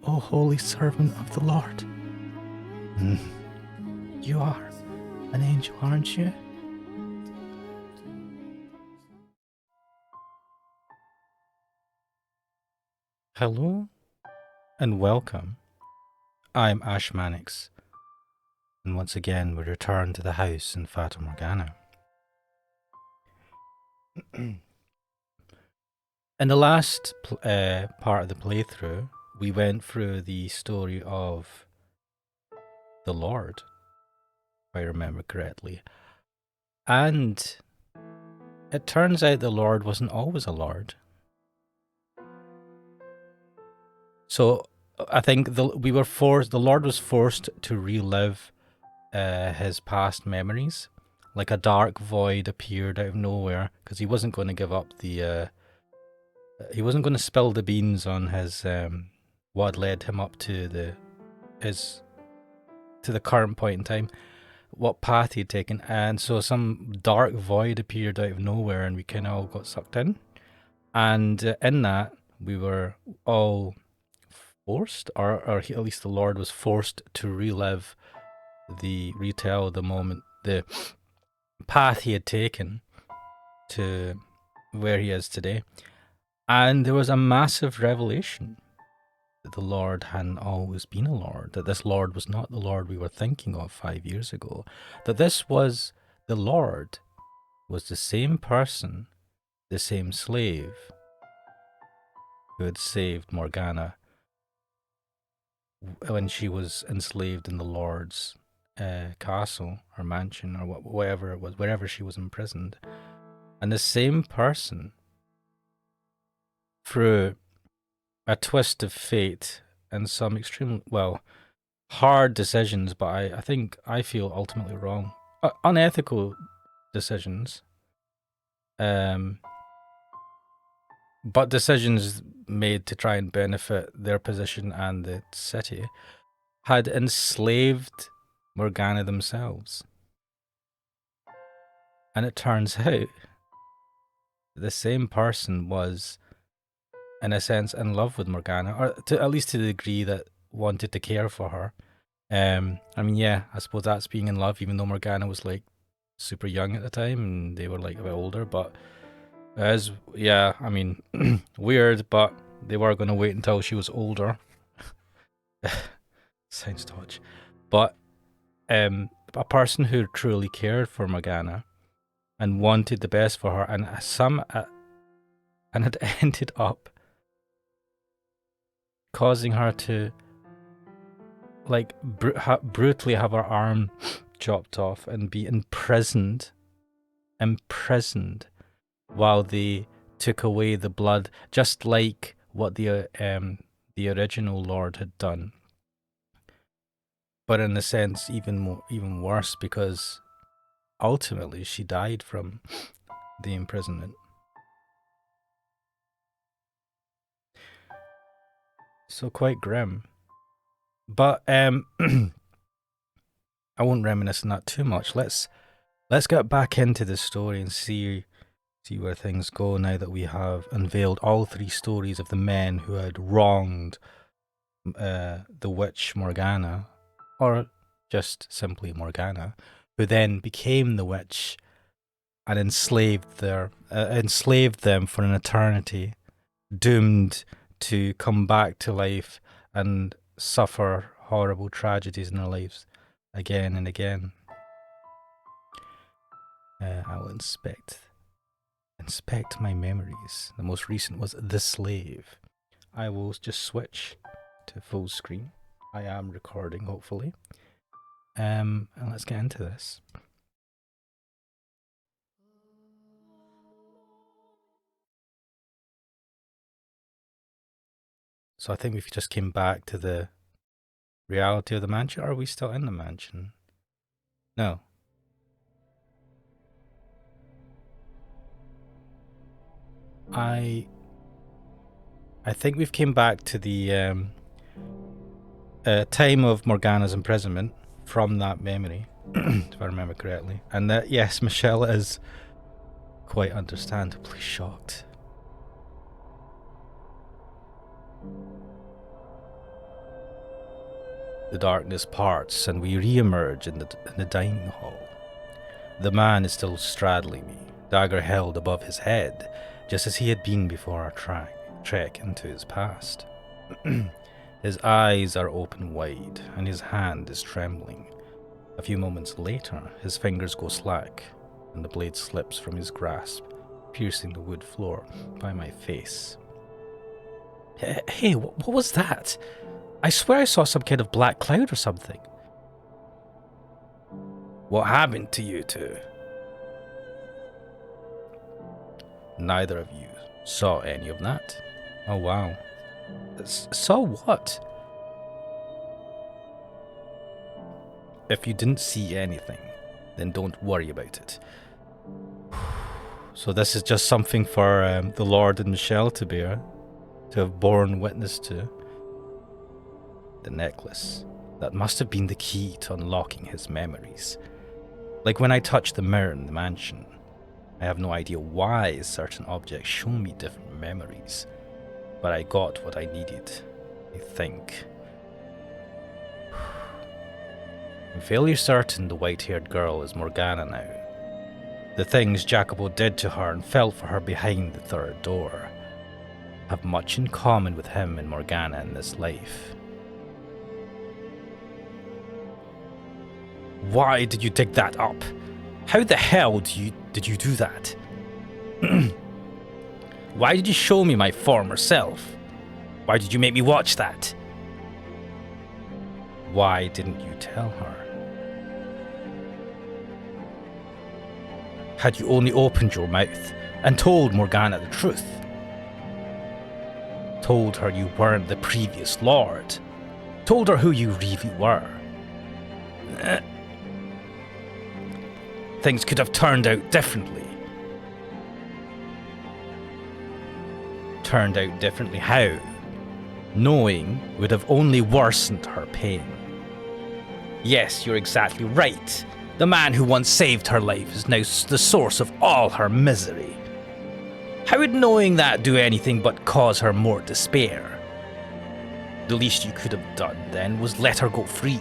O holy servant of the Lord. You are an angel, aren't you? Hello and welcome. I'm Ash Mannix, and once again we return to the house in Fata Morgana. In the last part of the playthrough, we went through the story of the Lord, if I remember correctly. And it turns out the Lord wasn't always a Lord. So I think the Lord was forced to relive his past memories. Like a dark void appeared out of nowhere because he wasn't going to give up the. He wasn't going to spill the beans on his what led him up to the current point in time, what path he'd taken, and so some dark void appeared out of nowhere, and we kind of all got sucked in, and in that we were all forced, or at least the Lord was forced to retell the moment, the path he had taken to where he is today. And there was a massive revelation that the Lord hadn't always been a Lord, that this Lord was not the Lord we were thinking of 5 years ago, that this was the Lord, was the same person, the same slave who had saved Morgana when she was enslaved in the Lord's castle or mansion or whatever it was, wherever she was imprisoned. And the same person, through a twist of fate and some extreme, hard decisions, but I feel ultimately wrong, unethical decisions, but decisions made to try and benefit their position and the city, had enslaved Morgana themselves. And it turns out the same person was, in a sense, in love with Morgana, or at least to the degree that wanted to care for her. I suppose that's being in love, even though Morgana was like super young at the time and they were like a bit older, but weird, but they were going to wait until she was older. Sounds dodgy. But a person who truly cared for Morgana and wanted the best for her, and had ended up causing her to brutally have her arm chopped off and be imprisoned while they took away the blood, just like what the original Lord had done. But in a sense, even worse, because ultimately she died from the imprisonment. So quite grim. But I won't reminisce on that too much. Let's get back into the story and see where things go now that we have unveiled all 3 stories of the men who had wronged the witch Morgana, or just simply Morgana, who then became the witch and enslaved them for an eternity, doomed to come back to life and suffer horrible tragedies in their lives again and again. I will inspect my memories. The most recent was The Slave. I will just switch to full screen. I am recording, hopefully. And let's get into this. So I think we've just came back to the reality of the mansion. Or are we still in the mansion? No. I think we've came back to the time of Morgana's imprisonment from that memory, if I remember correctly. And that, yes, Michelle is quite understandably shocked. The darkness parts and we re-emerge in the dining hall. The man is still straddling me, dagger held above his head, just as he had been before our trek into his past. His eyes are open wide, and his hand is trembling. A few moments later, his fingers go slack, and the blade slips from his grasp, piercing the wood floor by my face. Hey, what was that? I swear I saw some kind of black cloud or something. What happened to you two? Neither of you saw any of that? Oh wow. Saw what? If you didn't see anything, then don't worry about it. So this is just something for the Lord and Michelle to bear, to have borne witness to. The necklace. That must have been the key to unlocking his memories. Like when I touched the mirror in the mansion. I have no idea why certain objects show me different memories, but I got what I needed, I think. I'm fairly certain the white-haired girl is Morgana now. The things Jacobo did to her and felt for her behind the third door have much in common with him and Morgana in this life. Why did you dig that up? How the hell did you do that? Why did you show me my former self? Why did you make me watch that? Why didn't you tell her? Had you only opened your mouth and told Morgana the truth? Told her you weren't the previous Lord? Told her who you really were? Things could have turned out differently. Turned out differently how? Knowing would have only worsened her pain. Yes, you're exactly right. The man who once saved her life is now the source of all her misery. How would knowing that do anything but cause her more despair? The least you could have done then was let her go free.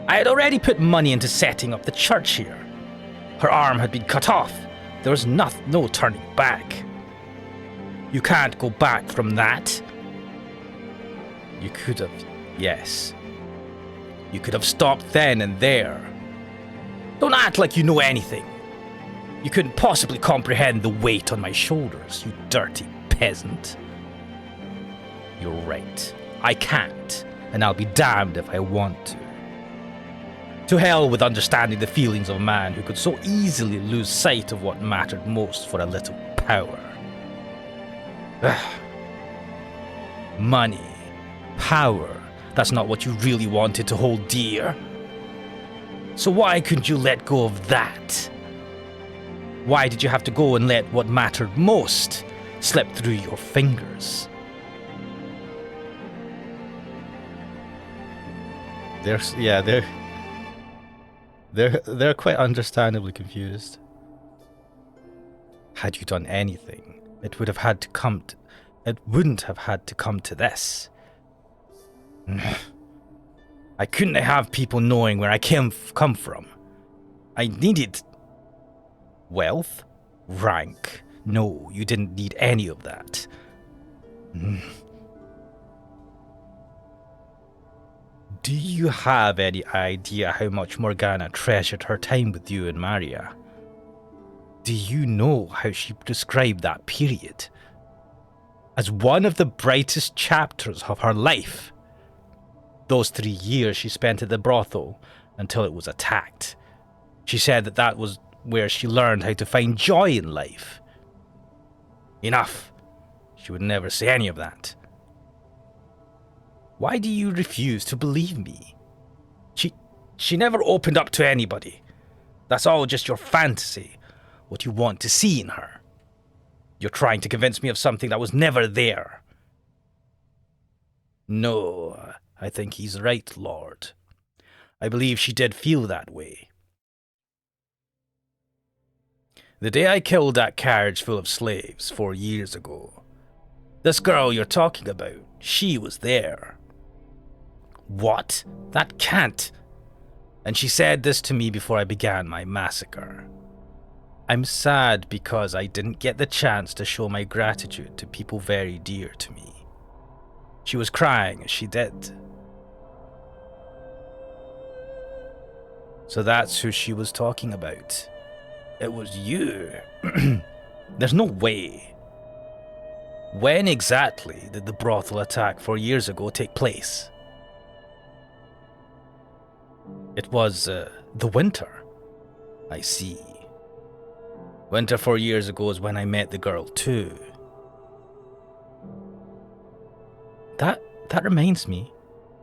I had already put money into setting up the church here. Her arm had been cut off. There was no turning back. You can't go back from that. You could have, yes. You could have stopped then and there. Don't act like you know anything. You couldn't possibly comprehend the weight on my shoulders, you dirty peasant. You're right. I can't, and I'll be damned if I want to. To hell with understanding the feelings of a man who could so easily lose sight of what mattered most for a little power. Money, power, that's not what you really wanted to hold dear. So why couldn't you let go of that? Why did you have to go and let what mattered most slip through your fingers? They're quite understandably confused. Had you done anything, it wouldn't have had to come to this. I couldn't have people knowing where I come from. I needed wealth, rank. No, you didn't need any of that. Do you have any idea how much Morgana treasured her time with you and Maria? Do you know how she described that period as one of the brightest chapters of her life? Those 3 years she spent at the brothel until it was attacked. She said that was where she learned how to find joy in life. Enough. She would never say any of that. Why do you refuse to believe me? She never opened up to anybody. That's all just your fantasy, what you want to see in her. You're trying to convince me of something that was never there. No, I think he's right, Lord. I believe she did feel that way. The day I killed that carriage full of slaves 4 years ago, this girl you're talking about, she was there. What? That can't. And she said this to me before I began my massacre. I'm sad because I didn't get the chance to show my gratitude to people very dear to me. She was crying as she did. So that's who she was talking about. It was you. There's no way. When exactly did the brothel attack 4 years ago take place? It was the winter. I see. Winter 4 years ago is when I met the girl too. That reminds me.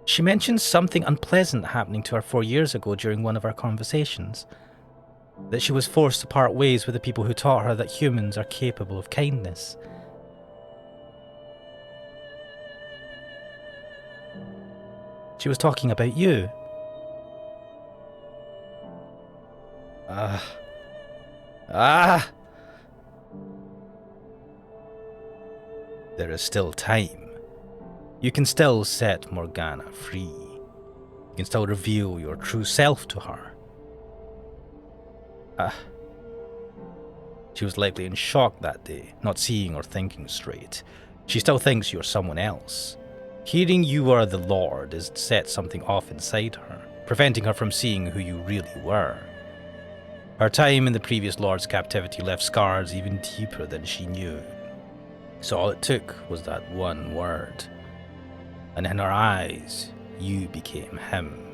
She mentioned something unpleasant happening to her 4 years ago during one of our conversations. That she was forced to part ways with the people who taught her that humans are capable of kindness. She was talking about you. There is still time. You can still set Morgana free. You can still reveal your true self to her. She was likely in shock that day, not seeing or thinking straight. She still thinks you're someone else. Hearing you are the Lord has set something off inside her, preventing her from seeing who you really were. Her time in the previous Lord's captivity left scars even deeper than she knew. So all it took was that one word. And in her eyes, you became him.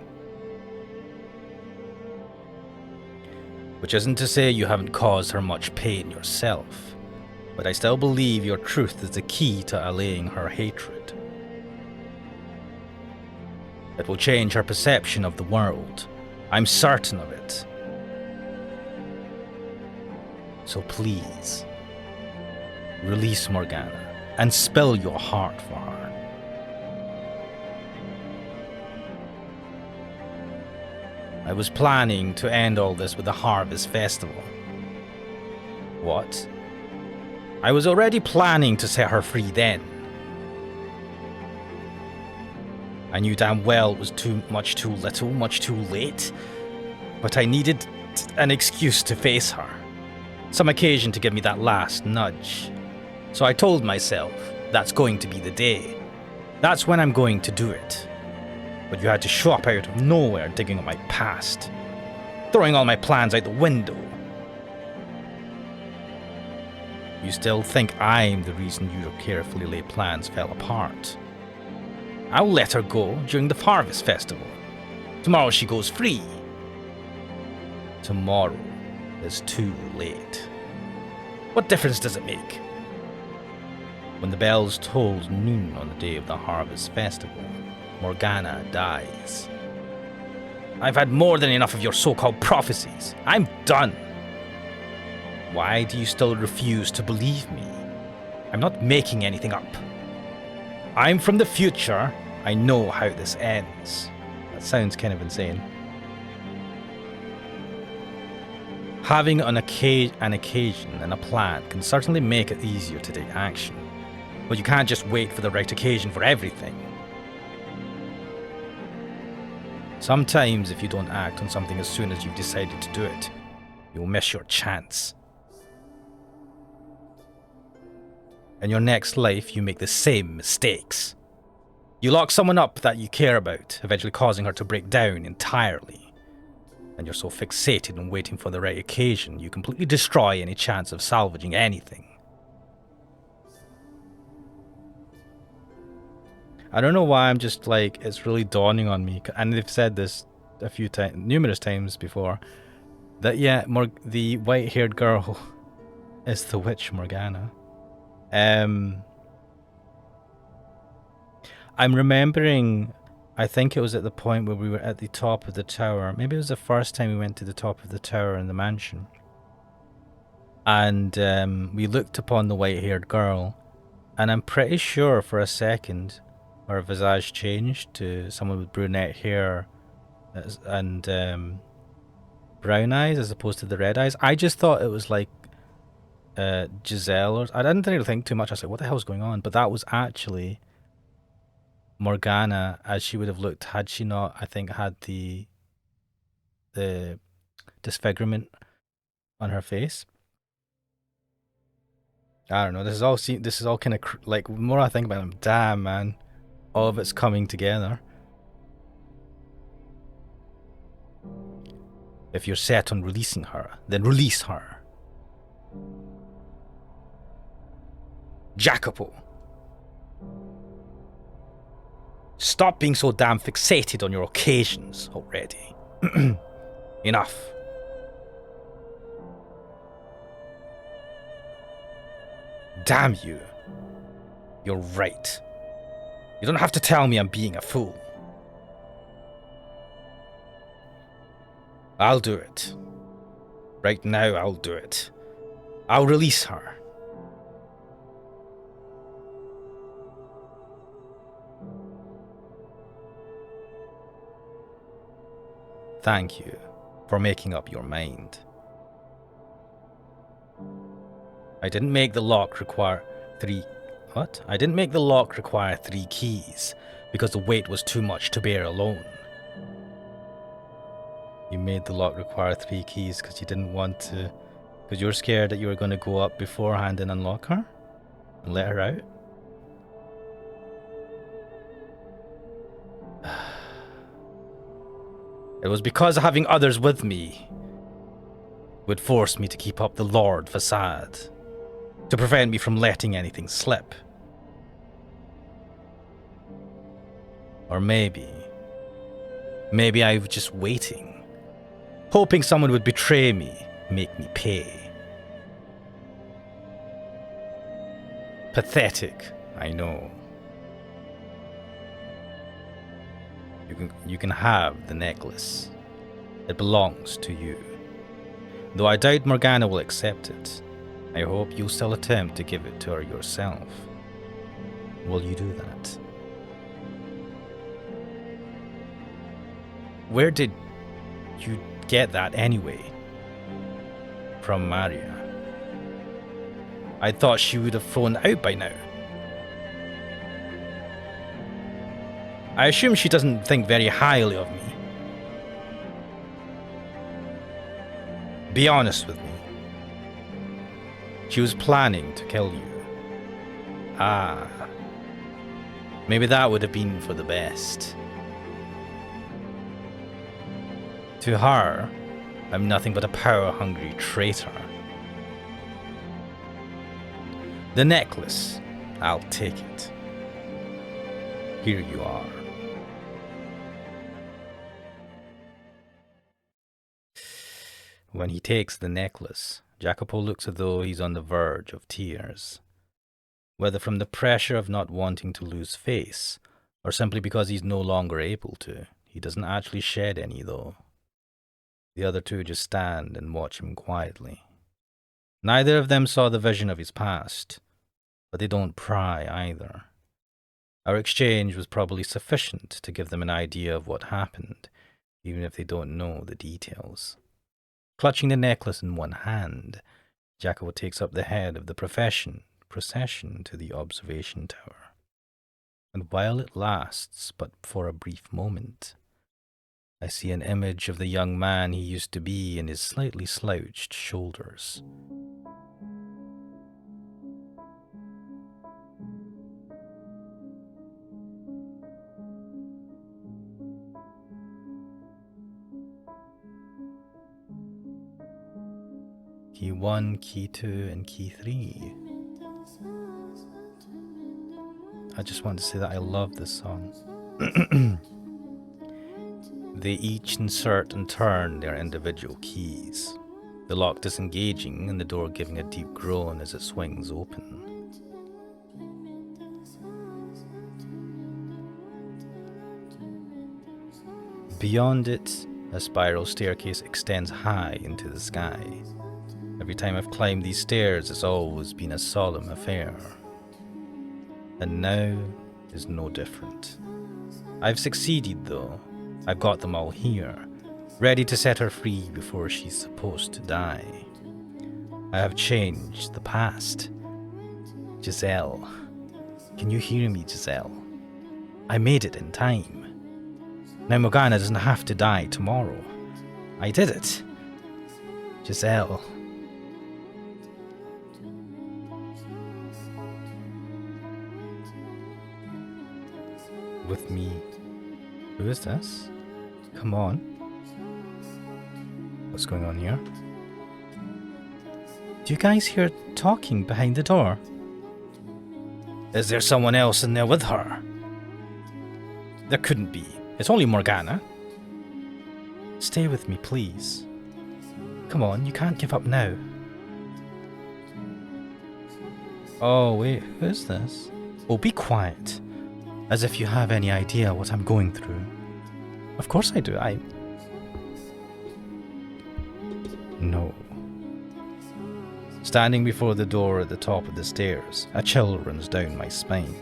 Which isn't to say you haven't caused her much pain yourself, but I still believe your truth is the key to allaying her hatred. It will change her perception of the world. I'm certain of it. So please, release Morgana and spill your heart for her. I was planning to end all this with the Harvest Festival. What? I was already planning to set her free then. I knew damn well it was too little, much too late, but I needed an excuse to face her. Some occasion to give me that last nudge. So I told myself, that's going to be the day. That's when I'm going to do it. But you had to show up out of nowhere digging up my past, throwing all my plans out the window. You still think I'm the reason your carefully laid plans fell apart. I'll let her go during the Harvest Festival. Tomorrow she goes free. Tomorrow is too late. What difference does it make? When the bells tolls noon on the day of the Harvest Festival, Morgana dies. I've had more than enough of your so-called prophecies. I'm done. Why do you still refuse to believe me? I'm not making anything up. I'm from the future. I know how this ends. That sounds kind of insane. Having an occasion and a plan can certainly make it easier to take action, but you can't just wait for the right occasion for everything. Sometimes if you don't act on something as soon as you've decided to do it, you'll miss your chance. In your next life, you make the same mistakes. You lock someone up that you care about, eventually causing her to break down entirely. And you're so fixated on waiting for the right occasion, you completely destroy any chance of salvaging anything. I don't know why I'm just like, it's really dawning on me, and they've said this a few times, numerous times before, that yeah, the white-haired girl is the witch Morgana. I'm remembering, I think it was at the point where we were at the top of the tower. Maybe it was the first time we went to the top of the tower in the mansion. And we looked upon the white-haired girl, and I'm pretty sure for a second her visage changed to someone with brunette hair and brown eyes as opposed to the red eyes. I just thought it was like Giselle, or I didn't really think too much. I was like, what the hell's going on? But that was actually Morgana as she would have looked had she not, I think, had the disfigurement on her face. I don't know. This is all kind of like the more I think about it, damn man, all of it's coming together. If you're set on releasing her, then release her. Jacopo. Stop being so damn fixated on your occasions already. Enough. Damn you. You're right. You don't have to tell me I'm being a fool. I'll do it. Right now, I'll do it. I'll release her. Thank you for making up your mind. I didn't make the lock require three... What? I didn't make the lock require 3 keys because the weight was too much to bear alone. You made the lock require 3 keys because you didn't want to... Because you were scared that you were going to go up beforehand and unlock her? And let her out? It was because having others with me would force me to keep up the Lord facade, to prevent me from letting anything slip. Or maybe I was just waiting, hoping someone would betray me, make me pay. Pathetic, I know. You can have the necklace. It belongs to you. Though I doubt Morgana will accept it, I hope you'll still attempt to give it to her yourself. Will you do that? Where did you get that anyway? From Maria. I thought she would have phoned out by now. I assume she doesn't think very highly of me. Be honest with me. She was planning to kill you. Ah. Maybe that would have been for the best. To her, I'm nothing but a power-hungry traitor. The necklace, I'll take it. Here you are. When he takes the necklace, Jacopo looks as though he's on the verge of tears. Whether from the pressure of not wanting to lose face, or simply because he's no longer able to, he doesn't actually shed any, though. The other two just stand and watch him quietly. Neither of them saw the vision of his past, but they don't pry either. Our exchange was probably sufficient to give them an idea of what happened, even if they don't know the details. Clutching the necklace in one hand, Jacopo takes up the head of the procession to the observation tower. And while it lasts but for a brief moment, I see an image of the young man he used to be in his slightly slouched shoulders. Key 1, Key 2, and Key 3. I just want to say that I love this song. They each insert and turn their individual keys, the lock disengaging and the door giving a deep groan as it swings open. Beyond it, a spiral staircase extends high into the sky. Every time I've climbed these stairs, it's always been a solemn affair. And now is no different. I've succeeded, though. I've got them all here, ready to set her free before she's supposed to die. I have changed the past. Giselle. Can you hear me, Giselle? I made it in time. Now Morgana doesn't have to die tomorrow. I did it. Giselle. With me. Who is this? Come on. What's going on here? Do you guys hear talking behind the door? Is there someone else in there with her? There couldn't be. It's only Morgana. Stay with me, please. Come on, you can't give up now. Oh, wait, who is this? Oh, be quiet. As if you have any idea what I'm going through. Of course I do, No. Standing before the door at the top of the stairs, a chill runs down my spine.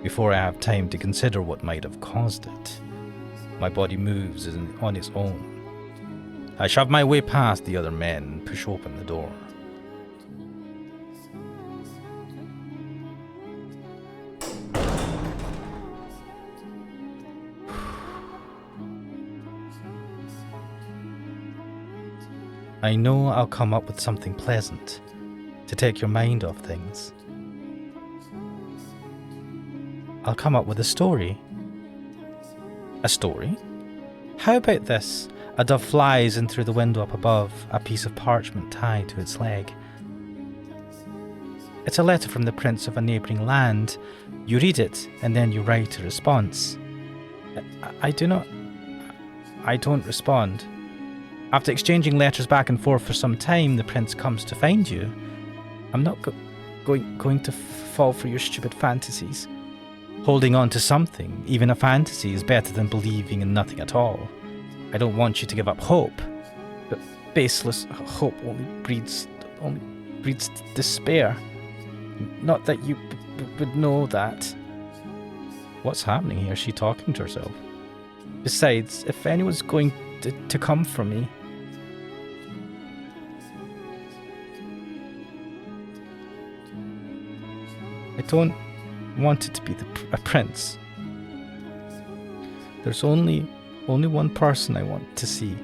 Before I have time to consider what might have caused it, my body moves on its own. I shove my way past the other men and push open the door. I know I'll come up with something pleasant to take your mind off things. I'll come up with a story. A story? How about this? A dove flies in through the window up above, a piece of parchment tied to its leg. It's a letter from the prince of a neighbouring land. You read it, and then you write a response. I don't respond. After exchanging letters back and forth for some time, the prince comes to find you. I'm not going to fall for your stupid fantasies. Holding on to something, even a fantasy, is better than believing in nothing at all. I don't want you to give up hope, but baseless hope only breeds despair. Not that you would know that. What's happening here? Is she talking to herself? Besides, if anyone's going to come for me... I don't want it to be a prince. There's only one person I want to see.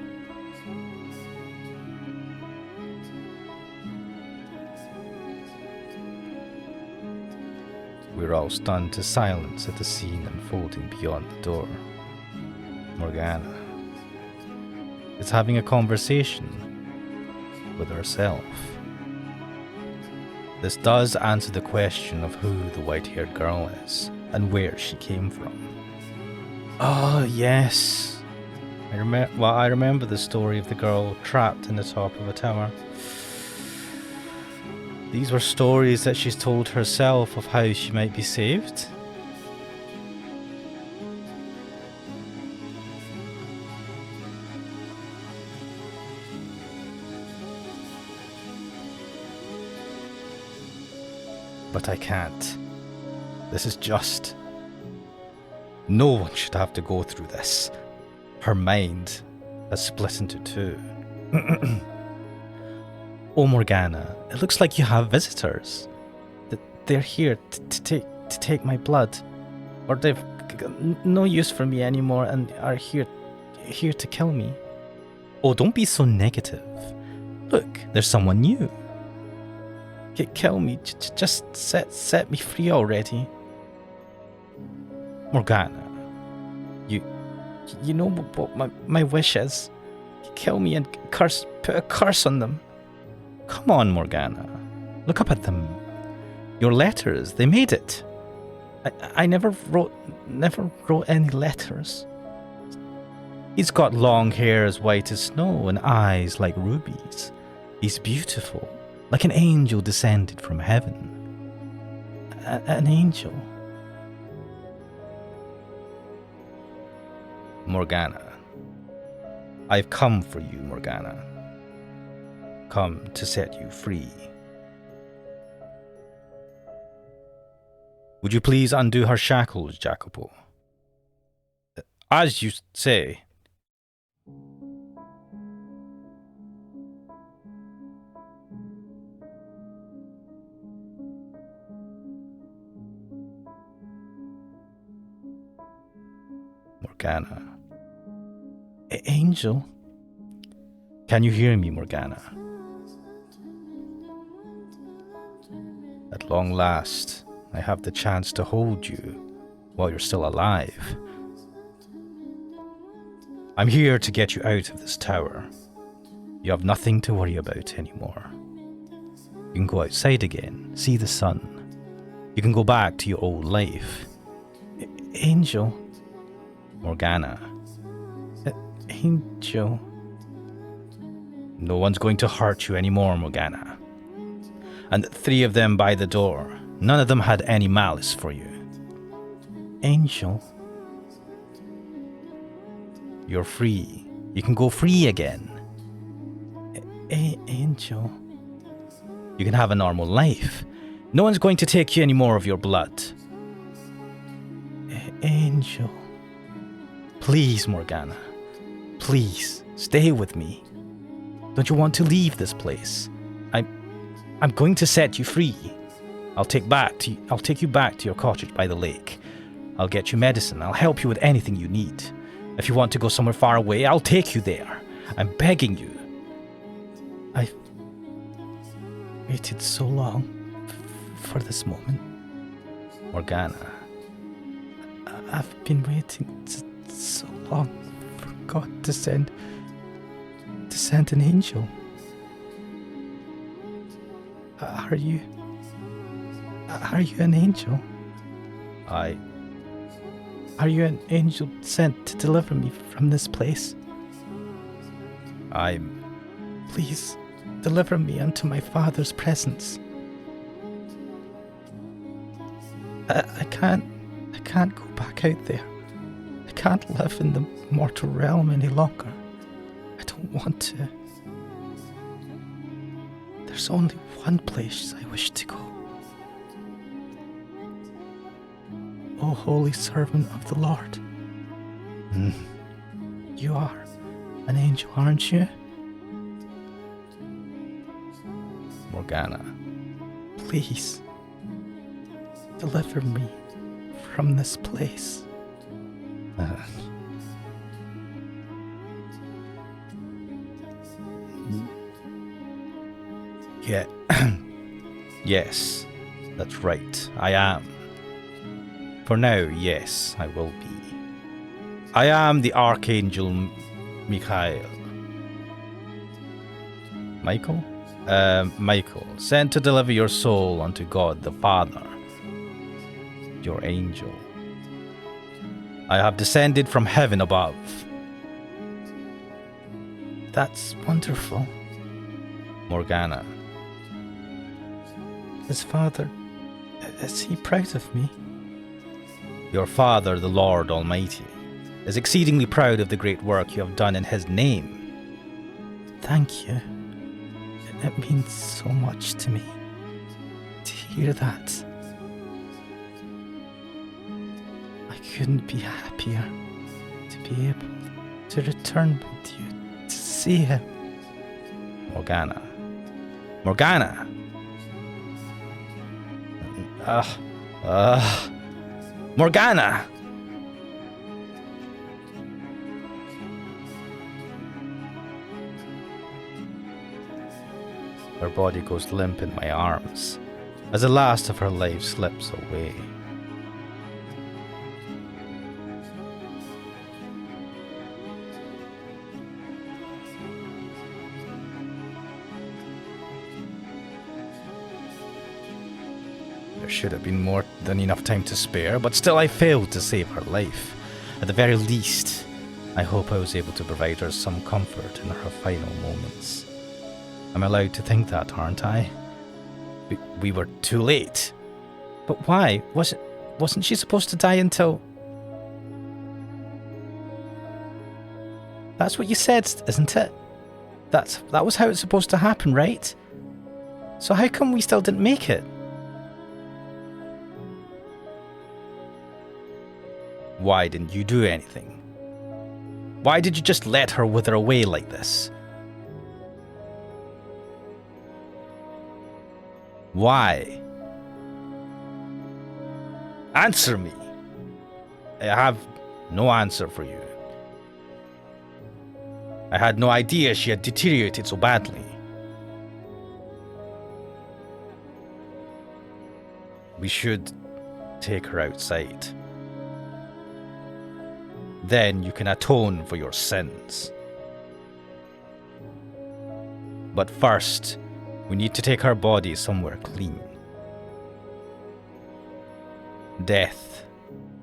We're all stunned to silence at the scene unfolding beyond the door. Morgana is having a conversation with herself. This does answer the question of who the white-haired girl is and where she came from. Oh, yes. I remember the story of the girl trapped in the top of a tower. These were stories that she's told herself of how she might be saved. But I can't. This is just... No one should have to go through this. Her mind has split into two. Oh, Morgana, it looks like you have visitors. They're here to take my blood. Or they've got no use for me anymore and are here to kill me. Oh, don't be so negative. Look, there's someone new. Kill me, just set me free already. Morgana, you know what my wish is. Kill me and put a curse on them. Come on, Morgana, look up at them. Your letters, they made it. I never wrote any letters. He's got long hair as white as snow and eyes like rubies. He's beautiful. Like an angel descended from heaven. An angel. Morgana. I've come for you, Morgana. Come to set you free. Would you please undo her shackles, Jacopo? As you say. Morgana. Angel? Can you hear me, Morgana? At long last, I have the chance to hold you while you're still alive. I'm here to get you out of this tower. You have nothing to worry about anymore. You can go outside again, see the sun. You can go back to your old life. Angel? Morgana. Angel? No one's going to hurt you anymore, Morgana. And 3 of them by the door, none of them had any malice for you. Angel? You're free. You can go free again. Angel? You can have a normal life. No one's going to take you any more of your blood. Angel? Please, Morgana. Please, stay with me. Don't you want to leave this place? I'm going to set you free. I'll take you back to your cottage by the lake. I'll get you medicine. I'll help you with anything you need. If you want to go somewhere far away, I'll take you there. I'm begging you. I've waited so long for this moment. Morgana, I've been waiting so long for God to send an angel. Are you an angel? Are you an angel sent to deliver me from this place? Please, deliver me unto my father's presence. I can't go back out there. I can't live in the mortal realm any longer. I don't want to. There's only one place I wish to go. O holy servant of the Lord. You are an angel, aren't you? Morgana, please, deliver me from this place. Yeah. Yes, that's right, I am. For now, yes, I will be. I am the Archangel Michael. Michael? Michael, sent to deliver your soul unto God the Father, your angel. I have descended from heaven above. That's wonderful. Morgana. His father, is he proud of me? Your Father, the Lord Almighty, is exceedingly proud of the great work you have done in His name. Thank you. It means so much to me to hear that. I couldn't be happier to be able to return with you to see him. Morgana. Morgana! Morgana! Her body goes limp in my arms as the last of her life slips away. There should have been more than enough time to spare, but still I failed to save her life. At the very least, I hope I was able to provide her some comfort in her final moments. I'm allowed to think that, aren't I? We were too late. But why? Wasn't she supposed to die until... That's what you said, isn't it? That was how it's supposed to happen, right? So how come we still didn't make it? Why didn't you do anything? Why did you just let her wither away like this? Why? Answer me. I have No answer for you. I had no idea she had deteriorated so badly. We should take her outside. Then you can atone for your sins. But first, we need to take her body somewhere clean. Death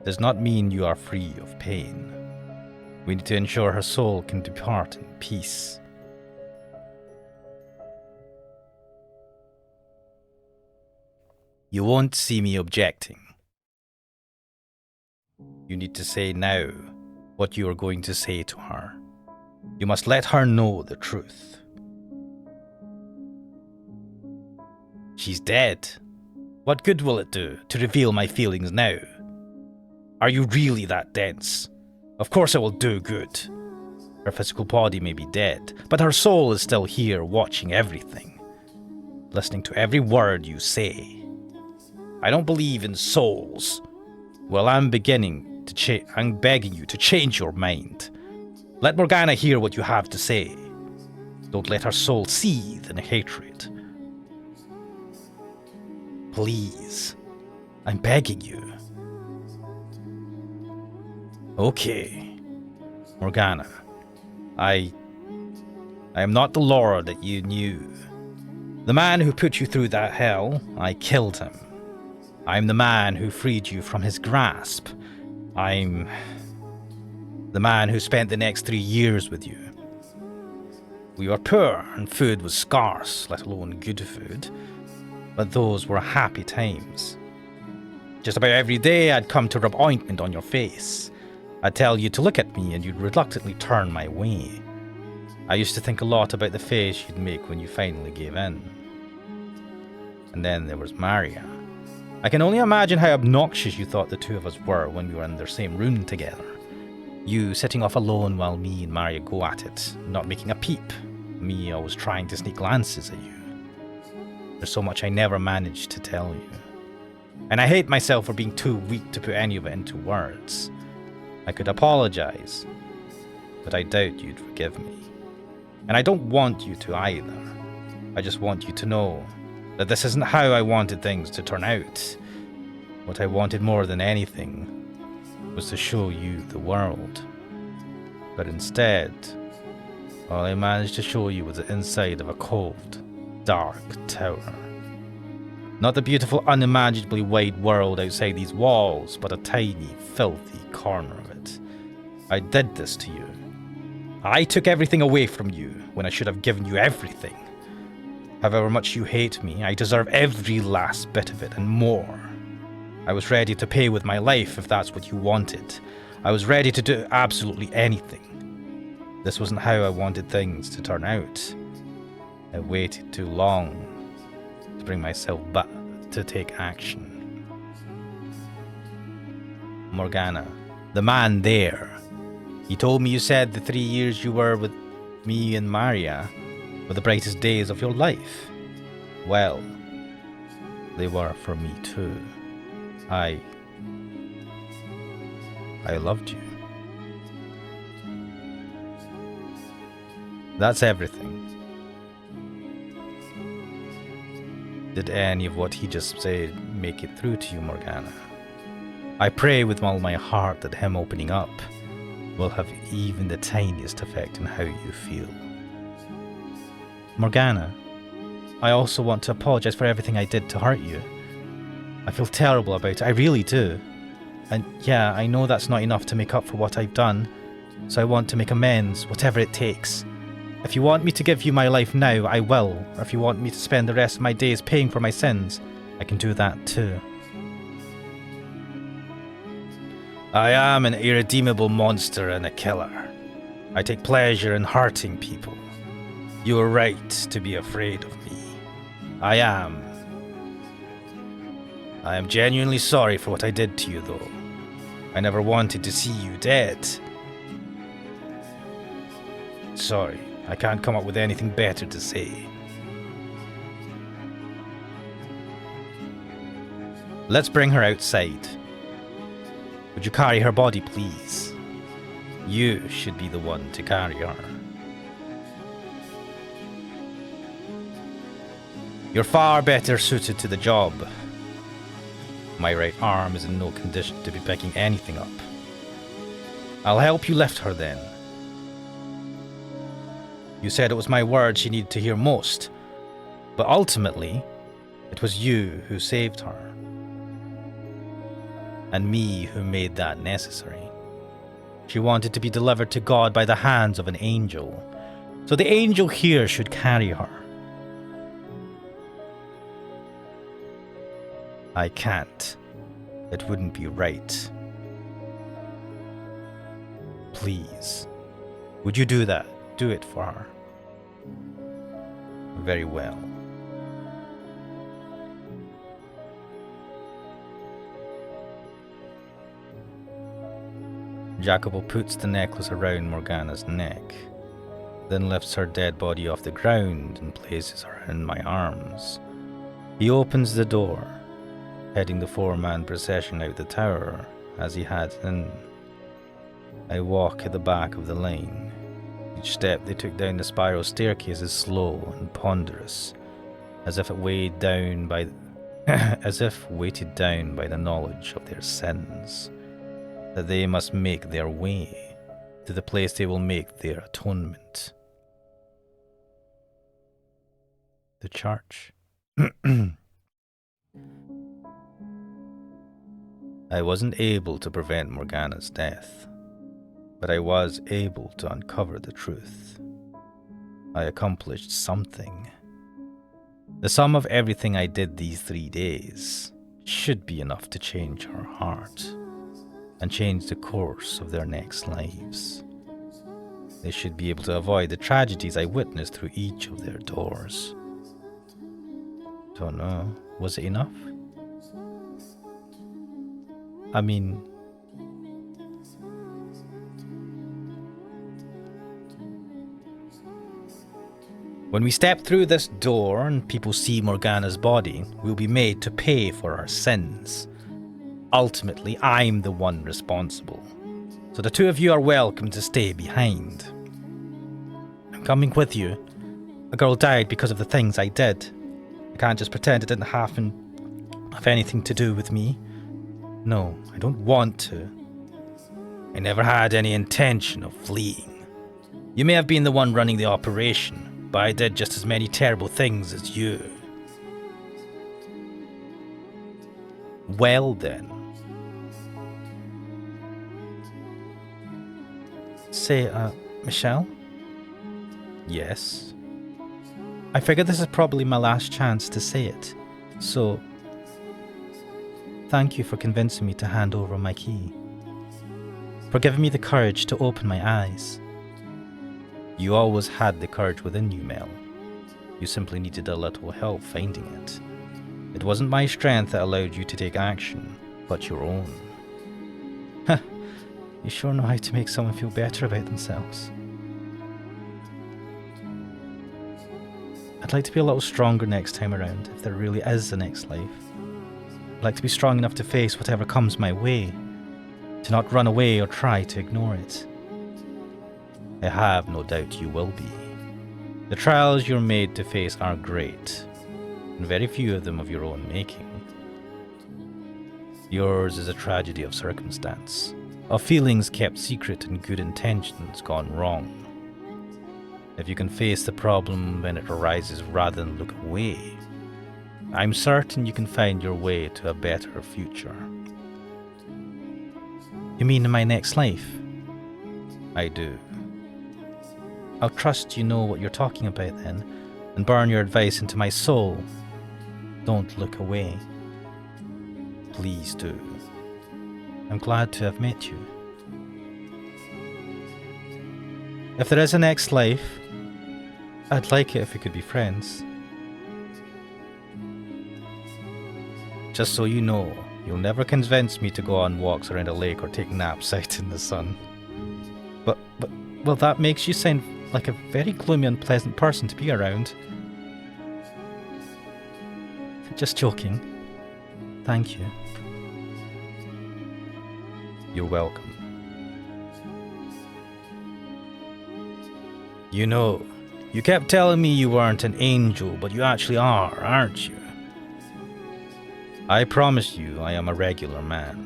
does not mean you are free of pain. We need to ensure her soul can depart in peace. You won't see me objecting. You need to say now what you are going to say to her. You must let her know the truth. She's dead. What good will it do to reveal my feelings now? Are you really that dense? Of course it will do good. Her physical body may be dead, but her soul is still here watching everything, listening to every word you say. I don't believe in souls. Well, I'm begging you to change your mind. Let Morgana hear what you have to say. Don't let her soul seethe in hatred. Please, I'm begging you. Okay, Morgana, I am not the Laura that you knew. The man who put you through that hell, I killed him. I'm the man who freed you from his grasp. I'm the man who spent the next 3 years with you. We were poor and food was scarce, let alone good food. But those were happy times. Just about every day I'd come to rub ointment on your face. I'd tell you to look at me and you'd reluctantly turn my way. I used to think a lot about the face you'd make when you finally gave in. And then there was Maria. I can only imagine how obnoxious you thought the two of us were when we were in the same room together. You sitting off alone while me and Maria go at it, not making a peep. Me always trying to sneak glances at you. There's so much I never managed to tell you. And I hate myself for being too weak to put any of it into words. I could apologize, but I doubt you'd forgive me. And I don't want you to either. I just want you to know that this isn't how I wanted things to turn out. What I wanted more than anything was to show you the world. But instead, all I managed to show you was the inside of a cold, dark tower. Not the beautiful, unimaginably wide world outside these walls, but a tiny, filthy corner of it. I did this to you. I took everything away from you when I should have given you everything. However much you hate me, I deserve every last bit of it and more. I was ready to pay with my life if that's what you wanted. I was ready to do absolutely anything. This wasn't how I wanted things to turn out. I waited too long to bring myself back to take action. Morgana, the man there. He told me you said the 3 years you were with me and Maria were the brightest days of your life. Well, they were for me too. I loved you. That's everything. Did any of what he just said make it through to you, Morgana? I pray with all my heart that him opening up will have even the tiniest effect on how you feel. Morgana, I also want to apologize for everything I did to hurt you. I feel terrible about it, I really do. And yeah, I know that's not enough to make up for what I've done, so I want to make amends, whatever it takes. If you want me to give you my life now, I will. Or if you want me to spend the rest of my days paying for my sins, I can do that too. I am an irredeemable monster and a killer. I take pleasure in hurting people. You are right to be afraid of me. I am. I am genuinely sorry for what I did to you, though. I never wanted to see you dead. Sorry, I can't come up with anything better to say. Let's bring her outside. Would you carry her body, please? You should be the one to carry her. You're far better suited to the job. My right arm is in no condition to be picking anything up. I'll help you lift her then. You said it was my word she needed to hear most, but ultimately, it was you who saved her. And me who made that necessary. She wanted to be delivered to God by the hands of an angel, so the angel here should carry her. I can't. It wouldn't be right. Please, would you do that? Do it for her. Very well. Jacopo puts the necklace around Morgana's neck, then lifts her dead body off the ground and places her in my arms. He opens the door, heading the 4-man procession out the tower as he had in. I walk at the back of the lane. Each step they took down the spiral staircase is slow and ponderous, as if weighted down by the knowledge of their sins, that they must make their way to the place they will make their atonement. The church. I wasn't able to prevent Morgana's death, but I was able to uncover the truth. I accomplished something. The sum of everything I did these 3 days should be enough to change her heart and change the course of their next lives. They should be able to avoid the tragedies I witnessed through each of their doors. Don't know, was it enough? I mean, when we step through this door and people see Morgana's body, we'll be made to pay for our sins. Ultimately, I'm the one responsible. So the two of you are welcome to stay behind. I'm coming with you. A girl died because of the things I did. I can't just pretend it didn't have anything to do with me. No, I don't want to. I never had any intention of fleeing. You may have been the one running the operation, but I did just as many terrible things as you. Well then. Say, Michelle? Yes? I figure this is probably my last chance to say it, so thank you for convincing me to hand over my key. For giving me the courage to open my eyes. You always had the courage within you, Mel. You simply needed a little help finding it. It wasn't my strength that allowed you to take action, but your own. Huh, you sure know how to make someone feel better about themselves. I'd like to be a little stronger next time around, if there really is a next life. I'd like to be strong enough to face whatever comes my way, to not run away or try to ignore it. I have no doubt you will be. The trials you're made to face are great, and very few of them of your own making. Yours is a tragedy of circumstance, of feelings kept secret and good intentions gone wrong. If you can face the problem when it arises rather than look away, I'm certain you can find your way to a better future. You mean in my next life? I do. I'll trust you know what you're talking about then, and burn your advice into my soul. Don't look away. Please do. I'm glad to have met you. If there is a next life, I'd like it if we could be friends. Just so you know, you'll never convince me to go on walks around a lake or take naps out in the sun. Well, that makes you sound like a very gloomy, unpleasant person to be around. Just joking. Thank you. You're welcome. You know, you kept telling me you weren't an angel, but you actually are, aren't you? I promise you I am a regular man.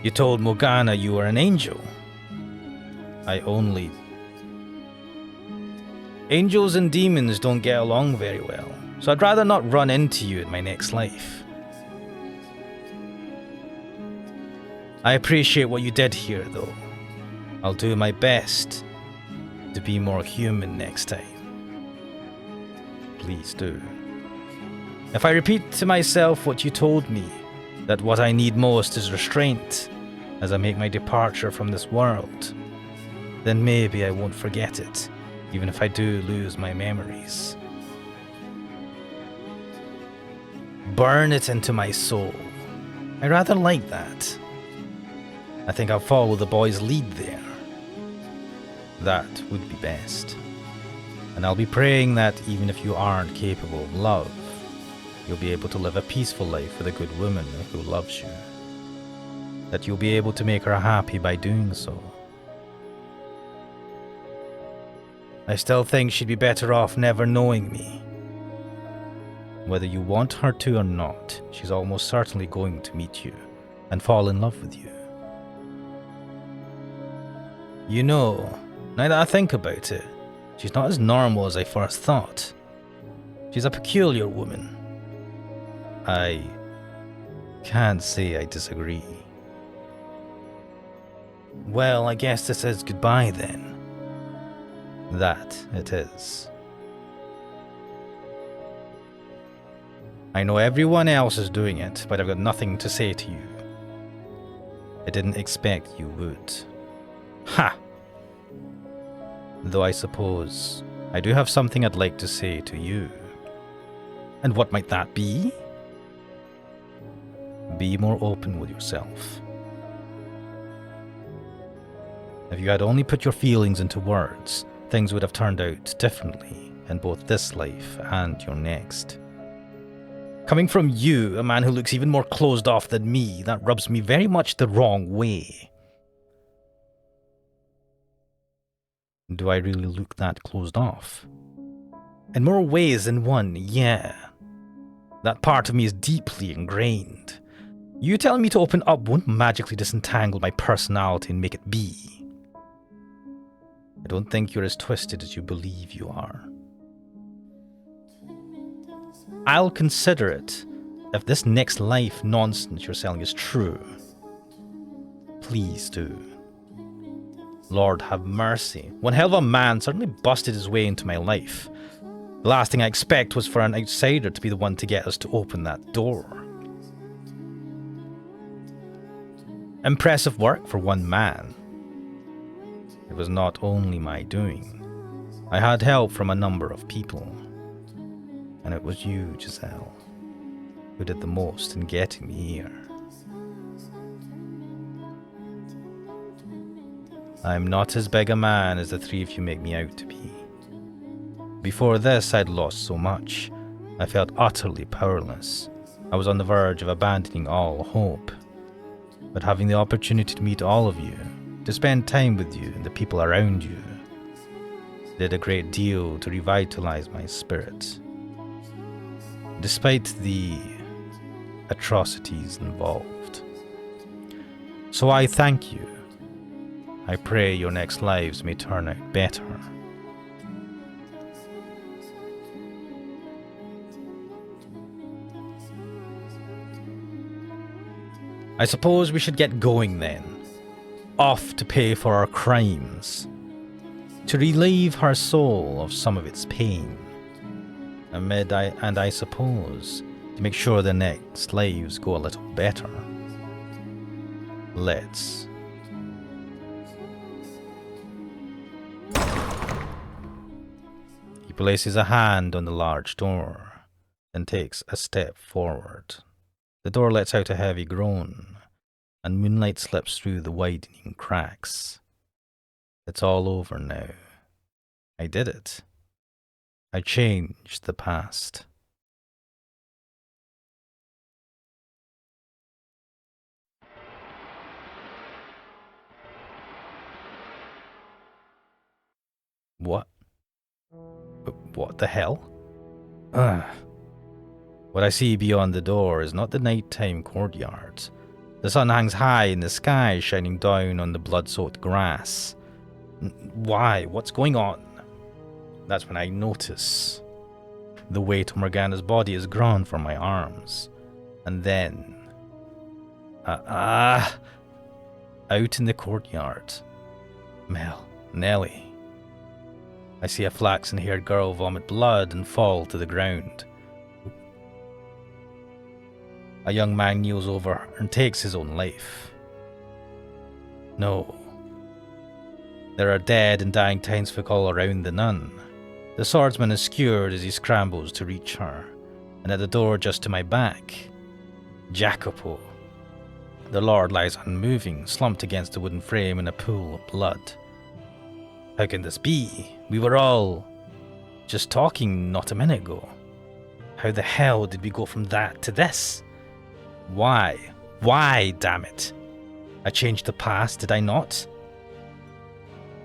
You told Morgana you were an angel. I only... Angels and demons don't get along very well, so I'd rather not run into you in my next life. I appreciate what you did here, though. I'll do my best to be more human next time. Please do. If I repeat to myself what you told me, that what I need most is restraint as I make my departure from this world, then maybe I won't forget it, even if I do lose my memories. Burn it into my soul. I rather like that. I think I'll follow the boy's lead there. That would be best. And I'll be praying that even if you aren't capable of love, you'll be able to live a peaceful life with a good woman who loves you. That you'll be able to make her happy by doing so. I still think she'd be better off never knowing me. Whether you want her to or not, she's almost certainly going to meet you and fall in love with you. You know, now that I think about it, she's not as normal as I first thought. She's a peculiar woman. I can't say I disagree. Well, I guess this is goodbye then. That it is. I know everyone else is doing it, but I've got nothing to say to you. I didn't expect you would. Ha! Though I suppose I do have something I'd like to say to you. And what might that be? Be more open with yourself. If you had only put your feelings into words, things would have turned out differently in both this life and your next. Coming from you, a man who looks even more closed off than me, that rubs me very much the wrong way. Do I really look that closed off? In more ways than one, yeah. That part of me is deeply ingrained. You telling me to open up won't magically disentangle my personality and make it be. I don't think you're as twisted as you believe you are. I'll consider it if this next life nonsense you're selling is true. Please do. Lord have mercy. One hell of a man certainly busted his way into my life. The last thing I expect was for an outsider to be the one to get us to open that door. Impressive work for one man. It was not only my doing. I had help from a number of people. And it was you, Giselle, who did the most in getting me here. I'm not as big a man as the three of you make me out to be. Before this, I'd lost so much. I felt utterly powerless. I was on the verge of abandoning all hope. But having the opportunity to meet all of you, to spend time with you and the people around you, did a great deal to revitalize my spirit. Despite the atrocities involved. So I thank you. I pray your next lives may turn out better. I suppose we should get going then. Off to pay for our crimes. To relieve her soul of some of its pain. And I suppose, to make sure the next lives go a little better. Let's. He places a hand on the large door, then takes a step forward. The door lets out a heavy groan, and moonlight slips through the widening cracks. It's all over now. I did it. I changed the past. What? What the hell? Ugh. What I see beyond the door is not the nighttime courtyard. The sun hangs high in the sky, shining down on the blood-soaked grass. Why? What's going on? That's when I notice the weight of Morgana's body is grown from my arms. And then... out in the courtyard. Mel, Nellie. I see a flaxen-haired girl vomit blood and fall to the ground. A young man kneels over her and takes his own life. No. There are dead and dying townsfolk all around the nun. The swordsman is skewered as he scrambles to reach her, and at the door just to my back, Jacopo. The Lord lies unmoving, slumped against the wooden frame in a pool of blood. How can this be? We were all just talking not a minute ago. How the hell did we go from that to this? Why? Why, damn it? I changed the past, did I not?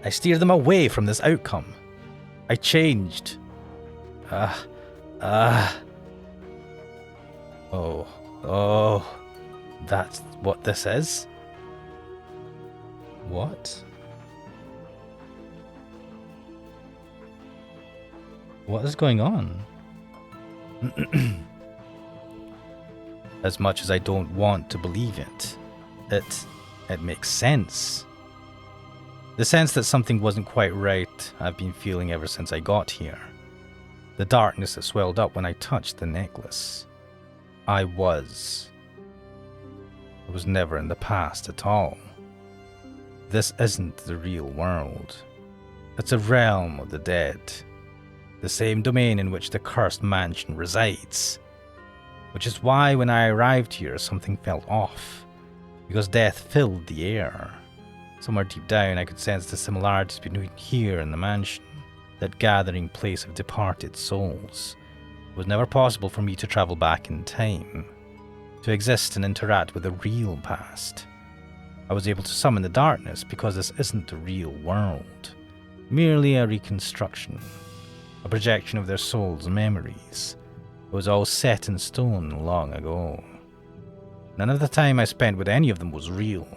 I steered them away from this outcome. I changed. Oh, that's what this is? What? What is going on? As much as I don't want to believe it, it makes sense. The sense that something wasn't quite right I've been feeling ever since I got here. The darkness that swelled up when I touched the necklace. I was never in the past at all. This isn't the real world. It's a realm of the dead. The same domain in which the cursed mansion resides. Which is why when I arrived here something felt off. Because death filled the air. Somewhere deep down I could sense the similarities between here and the mansion, that gathering place of departed souls. It was never possible for me to travel back in time, to exist and interact with the real past. I was able to summon the darkness because this isn't the real world, merely a reconstruction, a projection of their souls' memories. It was all set in stone long ago. None of the time I spent with any of them was real.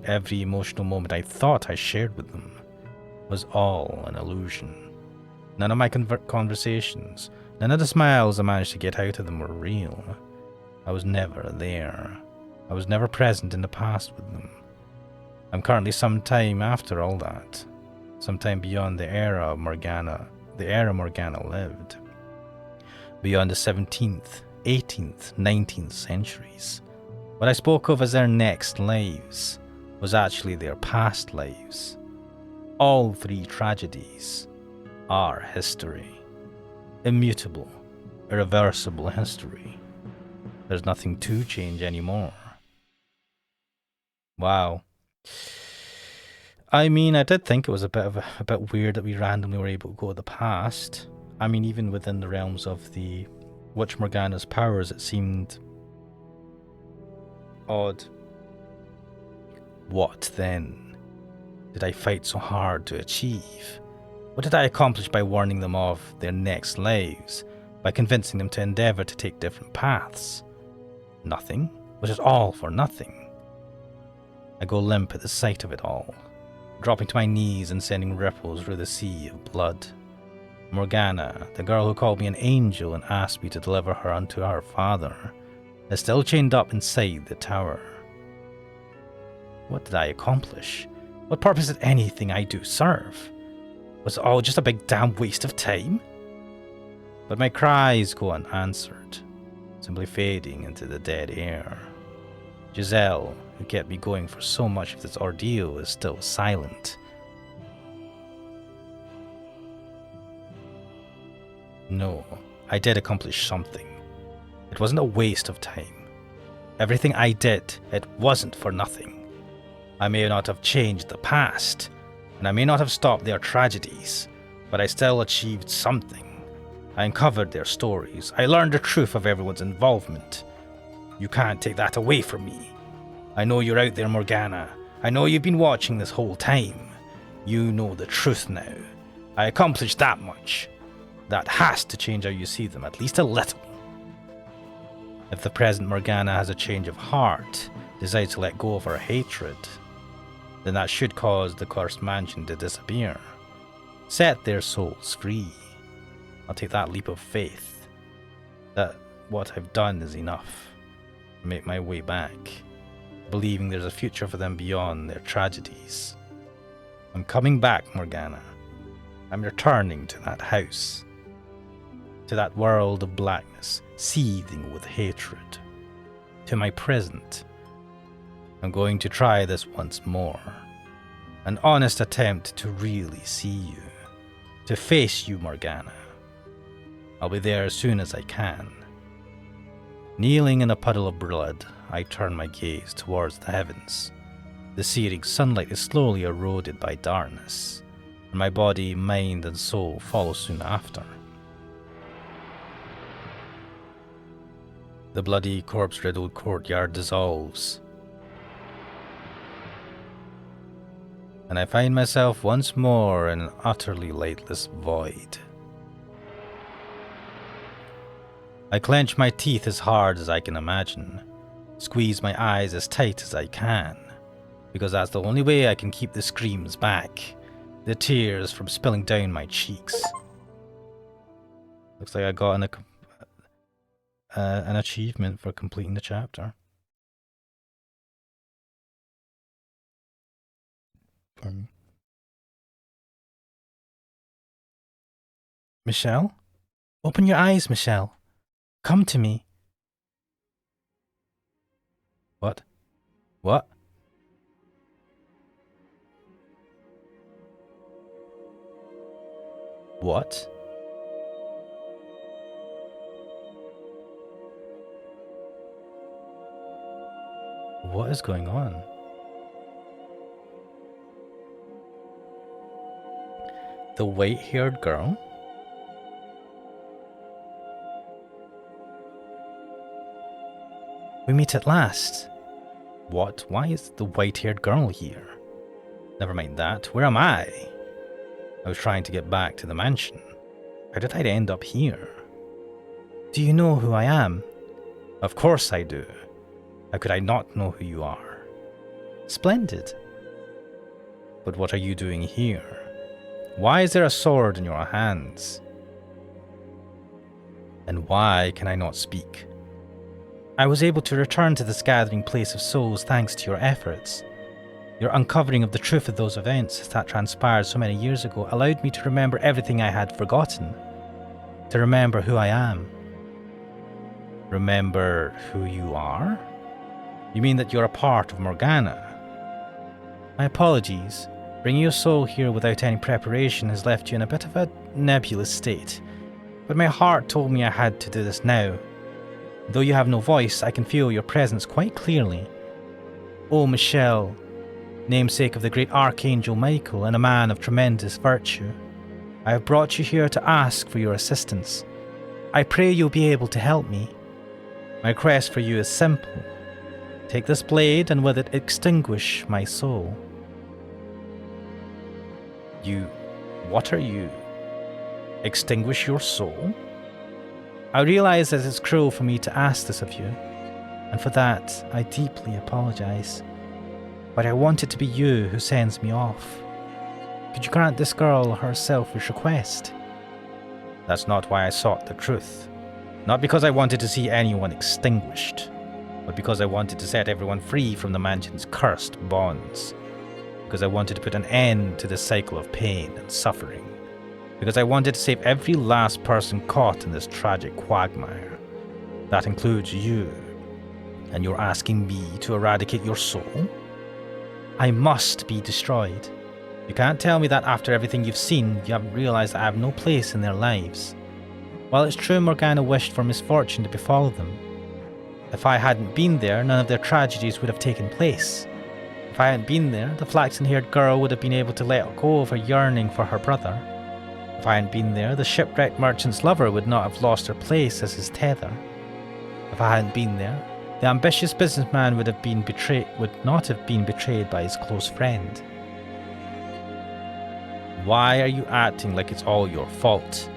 Every emotional moment I thought I shared with them was all an illusion. None of my conversations, none of the smiles I managed to get out of them were real. I was never there. I was never present in the past with them. I'm currently some time after all that, sometime beyond the era Morgana lived. Beyond the 17th, 18th, 19th centuries. What I spoke of as their next lives was actually their past lives. All three tragedies are history. Immutable, irreversible history. There's nothing to change anymore. Wow. I mean, I did think it was a bit weird that we randomly were able to go to the past. I mean, even within the realms of the Witch Morgana's powers, it seemed odd. What then did I fight so hard to achieve? What did I accomplish by warning them of their next lives, by convincing them to endeavour to take different paths? Nothing? Was it all for nothing? I go limp at the sight of it all, dropping to my knees and sending ripples through the sea of blood. Morgana, the girl who called me an angel and asked me to deliver her unto her father, is still chained up inside the tower. What did I accomplish? What purpose did anything I do serve? Was it all just a big damn waste of time? But my cries go unanswered, simply fading into the dead air. Giselle, who kept me going for so much of this ordeal, is still silent. No, I did accomplish something. It wasn't a waste of time. Everything I did, it wasn't for nothing. I may not have changed the past, and I may not have stopped their tragedies, but I still achieved something. I uncovered their stories. I learned the truth of everyone's involvement. You can't take that away from me. I know you're out there, Morgana. I know you've been watching this whole time. You know the truth now. I accomplished that much. That has to change how you see them, at least a little. If the present Morgana has a change of heart, decides to let go of her hatred, then that should cause the cursed mansion to disappear. Set their souls free. I'll take that leap of faith that what I've done is enough to make my way back, believing there's a future for them beyond their tragedies. I'm coming back, Morgana. I'm returning to that house, to that world of blackness, seething with hatred, to my present. I'm going to try this once more. An honest attempt to really see you, to face you, Morgana. I'll be there as soon as I can. Kneeling in a puddle of blood, I turn my gaze towards the heavens. The searing sunlight is slowly eroded by darkness, and my body, mind, and soul follow soon after. The bloody, corpse-riddled courtyard dissolves, and I find myself once more in an utterly lightless void. I clench my teeth as hard as I can imagine, squeeze my eyes as tight as I can, because that's the only way I can keep the screams back, the tears from spilling down my cheeks. Looks like I got an achievement for completing the chapter. Michelle? Open your eyes, Michelle. Come to me. What? What? What? What is going on? The white-haired girl? We meet at last. What? Why is the white-haired girl here? Never mind that. Where am I? I was trying to get back to the mansion. How did I end up here? Do you know who I am? Of course I do. How could I not know who you are? Splendid. But what are you doing here? Why is there a sword in your hands? And why can I not speak? I was able to return to this gathering place of souls thanks to your efforts. Your uncovering of the truth of those events that transpired so many years ago allowed me to remember everything I had forgotten. To remember who I am. Remember who you are? You mean that you're a part of Morgana? My apologies. Bringing your soul here without any preparation has left you in a bit of a nebulous state. But my heart told me I had to do this now. Though you have no voice, I can feel your presence quite clearly. Oh, Michelle, namesake of the great Archangel Michael and a man of tremendous virtue, I have brought you here to ask for your assistance. I pray you'll be able to help me. My request for you is simple. Take this blade and with it extinguish my soul. What are you? Extinguish your soul? I realize that it's cruel for me to ask this of you, and for that I deeply apologize. But I want it to be you who sends me off. Could you grant this girl her selfish request? That's not why I sought the truth. Not because I wanted to see anyone extinguished, but because I wanted to set everyone free from the mansion's cursed bonds. Because I wanted to put an end to the cycle of pain and suffering. Because I wanted to save every last person caught in this tragic quagmire. That includes you. And you're asking me to eradicate your soul? I must be destroyed. You can't tell me that after everything you've seen, you haven't realized that I have no place in their lives. While it's true Morgana wished for misfortune to befall them, if I hadn't been there, none of their tragedies would have taken place. If I hadn't been there, the flaxen-haired girl would have been able to let go of her yearning for her brother. If I hadn't been there, the shipwrecked merchant's lover would not have lost her place as his tether. If I hadn't been there, the ambitious businessman would not have been betrayed by his close friend. Why are you acting like it's all your fault?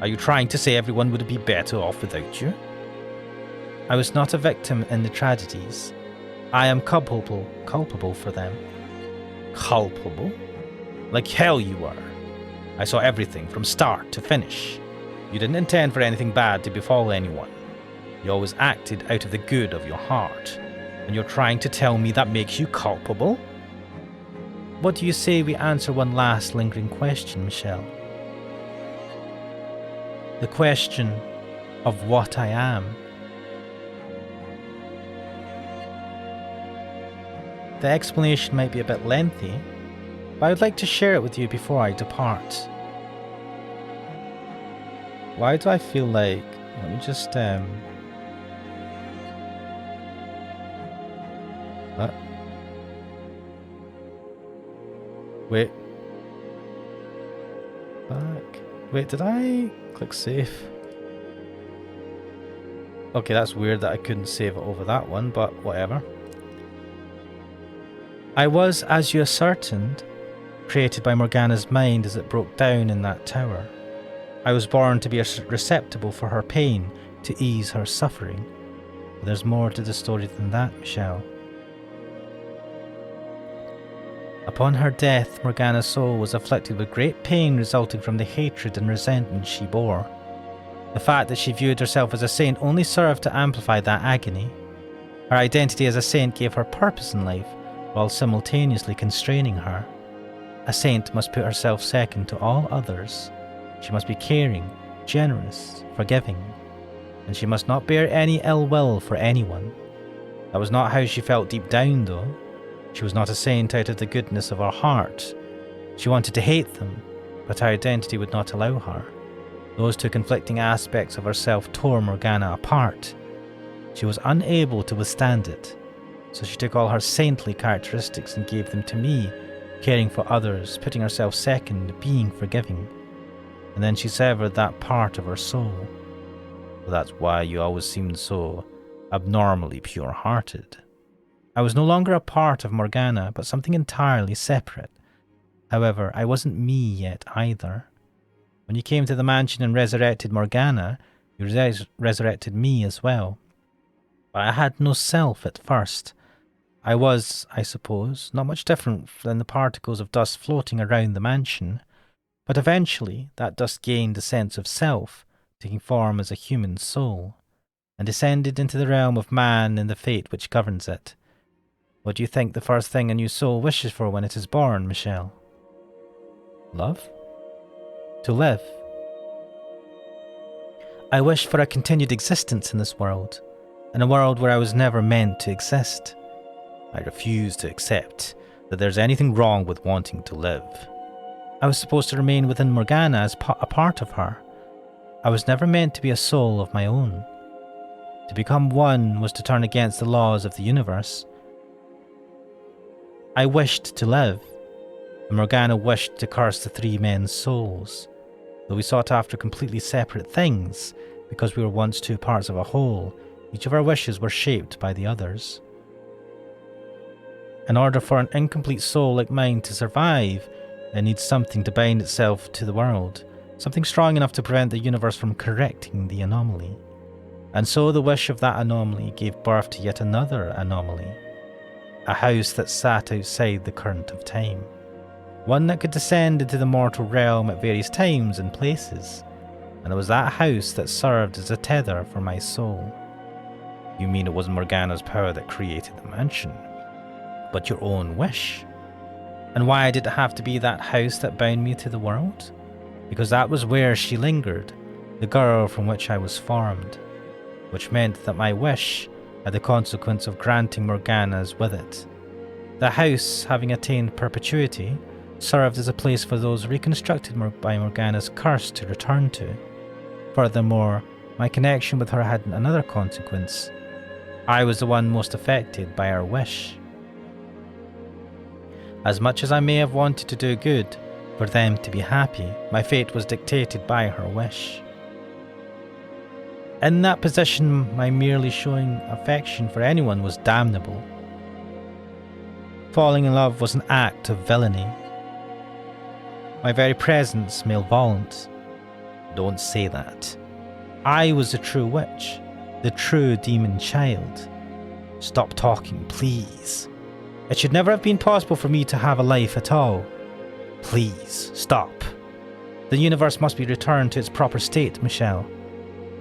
Are you trying to say everyone would be better off without you? I was not a victim in the tragedies. I am culpable for them. Culpable? Like hell you were. I saw everything from start to finish. You didn't intend for anything bad to befall anyone. You always acted out of the good of your heart. And you're trying to tell me that makes you culpable? What do you say we answer one last lingering question, Michelle? The question of what I am. The explanation might be a bit lengthy, but I would like to share it with you before I depart. Why do I feel like... Let me just... What? Wait. Back. Wait, did I click save? Okay, that's weird that I couldn't save it over that one, but whatever. I was, as you ascertained, created by Morgana's mind as it broke down in that tower. I was born to be a receptacle for her pain, to ease her suffering. But there's more to the story than that, Michelle. Upon her death, Morgana's soul was afflicted with great pain resulting from the hatred and resentment she bore. The fact that she viewed herself as a saint only served to amplify that agony. Her identity as a saint gave her purpose in life, while simultaneously constraining her. A saint must put herself second to all others. She must be caring, generous, forgiving, and she must not bear any ill will for anyone. That was not how she felt deep down, though. She was not a saint out of the goodness of her heart. She wanted to hate them, but her identity would not allow her. Those two conflicting aspects of herself tore Morgana apart. She was unable to withstand it, so she took all her saintly characteristics and gave them to me, caring for others, putting herself second, being forgiving. And then she severed that part of her soul. Well, that's why you always seemed so abnormally pure-hearted. I was no longer a part of Morgana, but something entirely separate. However, I wasn't me yet either. When you came to the mansion and resurrected Morgana, you resurrected me as well. But I had no self at first. I was, I suppose, not much different than the particles of dust floating around the mansion. But eventually, that dust gained a sense of self, taking form as a human soul, and descended into the realm of man and the fate which governs it. What do you think the first thing a new soul wishes for when it is born, Michelle? Love? To live. I wish for a continued existence in this world, in a world where I was never meant to exist. I refuse to accept that there's anything wrong with wanting to live. I was supposed to remain within Morgana as a part of her. I was never meant to be a soul of my own. To become one was to turn against the laws of the universe. I wished to live, and Morgana wished to curse the three men's souls. Though we sought after completely separate things, because we were once two parts of a whole, each of our wishes were shaped by the others. In order for an incomplete soul like mine to survive, it needs something to bind itself to the world, something strong enough to prevent the universe from correcting the anomaly. And so the wish of that anomaly gave birth to yet another anomaly. A house that sat outside the current of time. One that could descend into the mortal realm at various times and places. And it was that house that served as a tether for my soul. You mean it wasn't Morgana's power that created the mansion, but your own wish? And why did it have to be that house that bound me to the world? Because that was where she lingered, the girl from which I was formed. Which meant that my wish had the consequence of granting Morgana's with it. The house, having attained perpetuity, served as a place for those reconstructed by Morgana's curse to return to. Furthermore, my connection with her had another consequence. I was the one most affected by her wish. As much as I may have wanted to do good, for them to be happy, my fate was dictated by her wish. In that position, my merely showing affection for anyone was damnable. Falling in love was an act of villainy. My very presence malevolent. Don't say that. I was the true witch, the true demon child. Stop talking, please. It should never have been possible for me to have a life at all. Please, stop. The universe must be returned to its proper state, Michelle.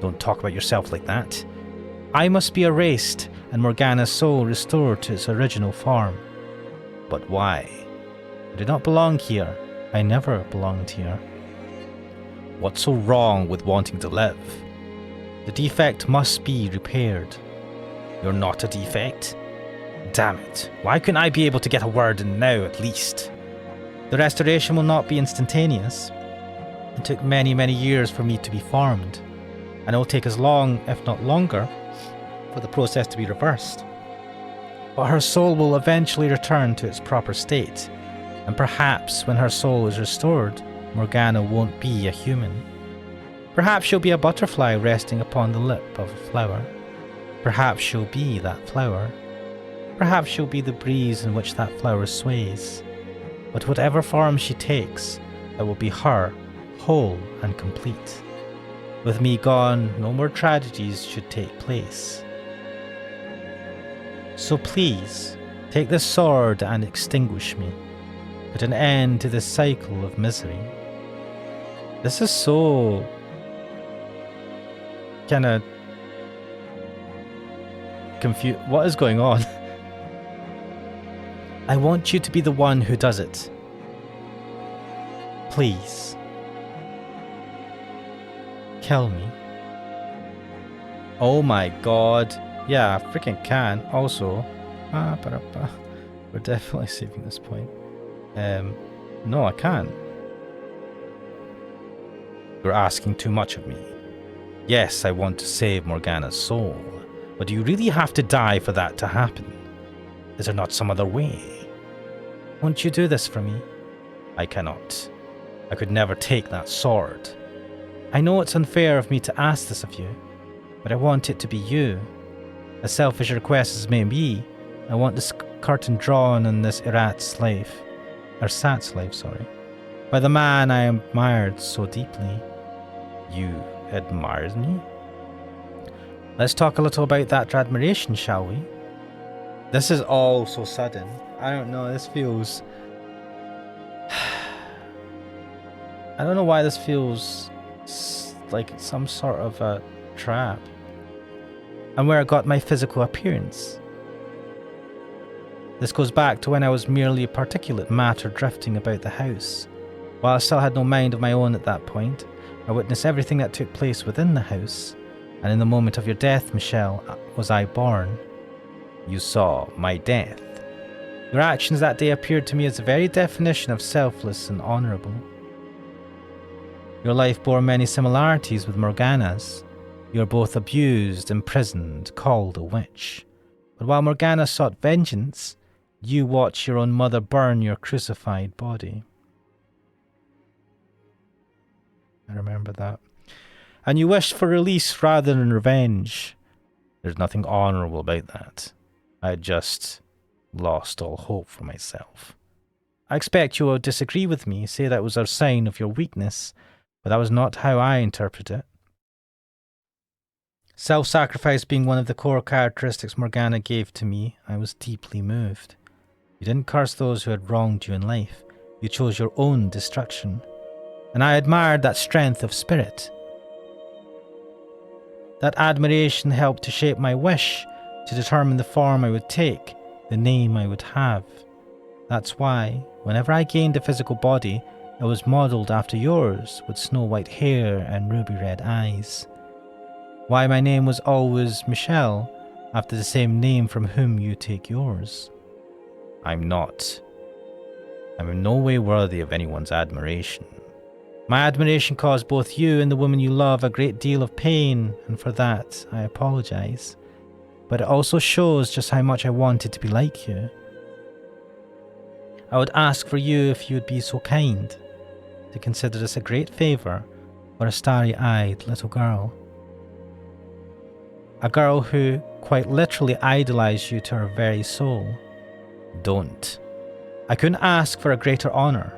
Don't talk about yourself like that. I must be erased and Morgana's soul restored to its original form. But why? I do not belong here. I never belonged here. What's so wrong with wanting to live? The defect must be repaired. You're not a defect? Damn it. Why couldn't I be able to get a word in now at least? The restoration will not be instantaneous. It took many, many years for me to be formed, and it will take as long, if not longer, for the process to be reversed. But her soul will eventually return to its proper state, and perhaps when her soul is restored, Morgana won't be a human. Perhaps she'll be a butterfly resting upon the lip of a flower. Perhaps she'll be that flower. Perhaps she'll be the breeze in which that flower sways. But whatever form she takes, it will be her, whole and complete. With me gone, no more tragedies should take place. So please, take this sword and extinguish me. Put an end to this cycle of misery. This is so... kinda... confused. What is going on? I want you to be the one who does it. Please. Kill me. Oh my god. Yeah, I freaking can. Also, we're definitely saving this point. No, I can't. You're asking too much of me. Yes, I want to save Morgana's soul, but do you really have to die for that to happen? Is there not some other way? Won't you do this for me? I cannot. I could never take that sword. I know it's unfair of me to ask this of you, but I want it to be you. As selfish a request as may be, I want this curtain drawn on this Sat's life, by the man I admired so deeply. You admires me? Let's talk a little about that admiration, shall we? This is all so sudden. I don't know, this feels... I don't know why this feels like some sort of a trap. And where I got my physical appearance. This goes back to when I was merely a particulate matter drifting about the house. While I still had no mind of my own at that point, I witnessed everything that took place within the house, and in the moment of your death, Michelle, was I born. You saw my death. Your actions that day appeared to me as the very definition of selfless and honourable. Your life bore many similarities with Morgana's. You were both abused, imprisoned, called a witch. But while Morgana sought vengeance, you watched your own mother burn your crucified body. I remember that. And you wished for release rather than revenge. There's nothing honourable about that. I had just lost all hope for myself. I expect you will disagree with me, say that was a sign of your weakness, but that was not how I interpret it. Self-sacrifice being one of the core characteristics Morgana gave to me, I was deeply moved. You didn't curse those who had wronged you in life. You chose your own destruction. And I admired that strength of spirit. That admiration helped to shape my wish, to determine the form I would take, the name I would have. That's why, whenever I gained a physical body, I was modelled after yours, with snow-white hair and ruby-red eyes. Why my name was always Michelle, after the same name from whom you take yours. I'm not. I'm in no way worthy of anyone's admiration. My admiration caused both you and the woman you love a great deal of pain, and for that I apologise. But it also shows just how much I wanted to be like you. I would ask for you if you would be so kind to consider this a great favour for a starry-eyed little girl. A girl who quite literally idolised you to her very soul. Don't. I couldn't ask for a greater honour.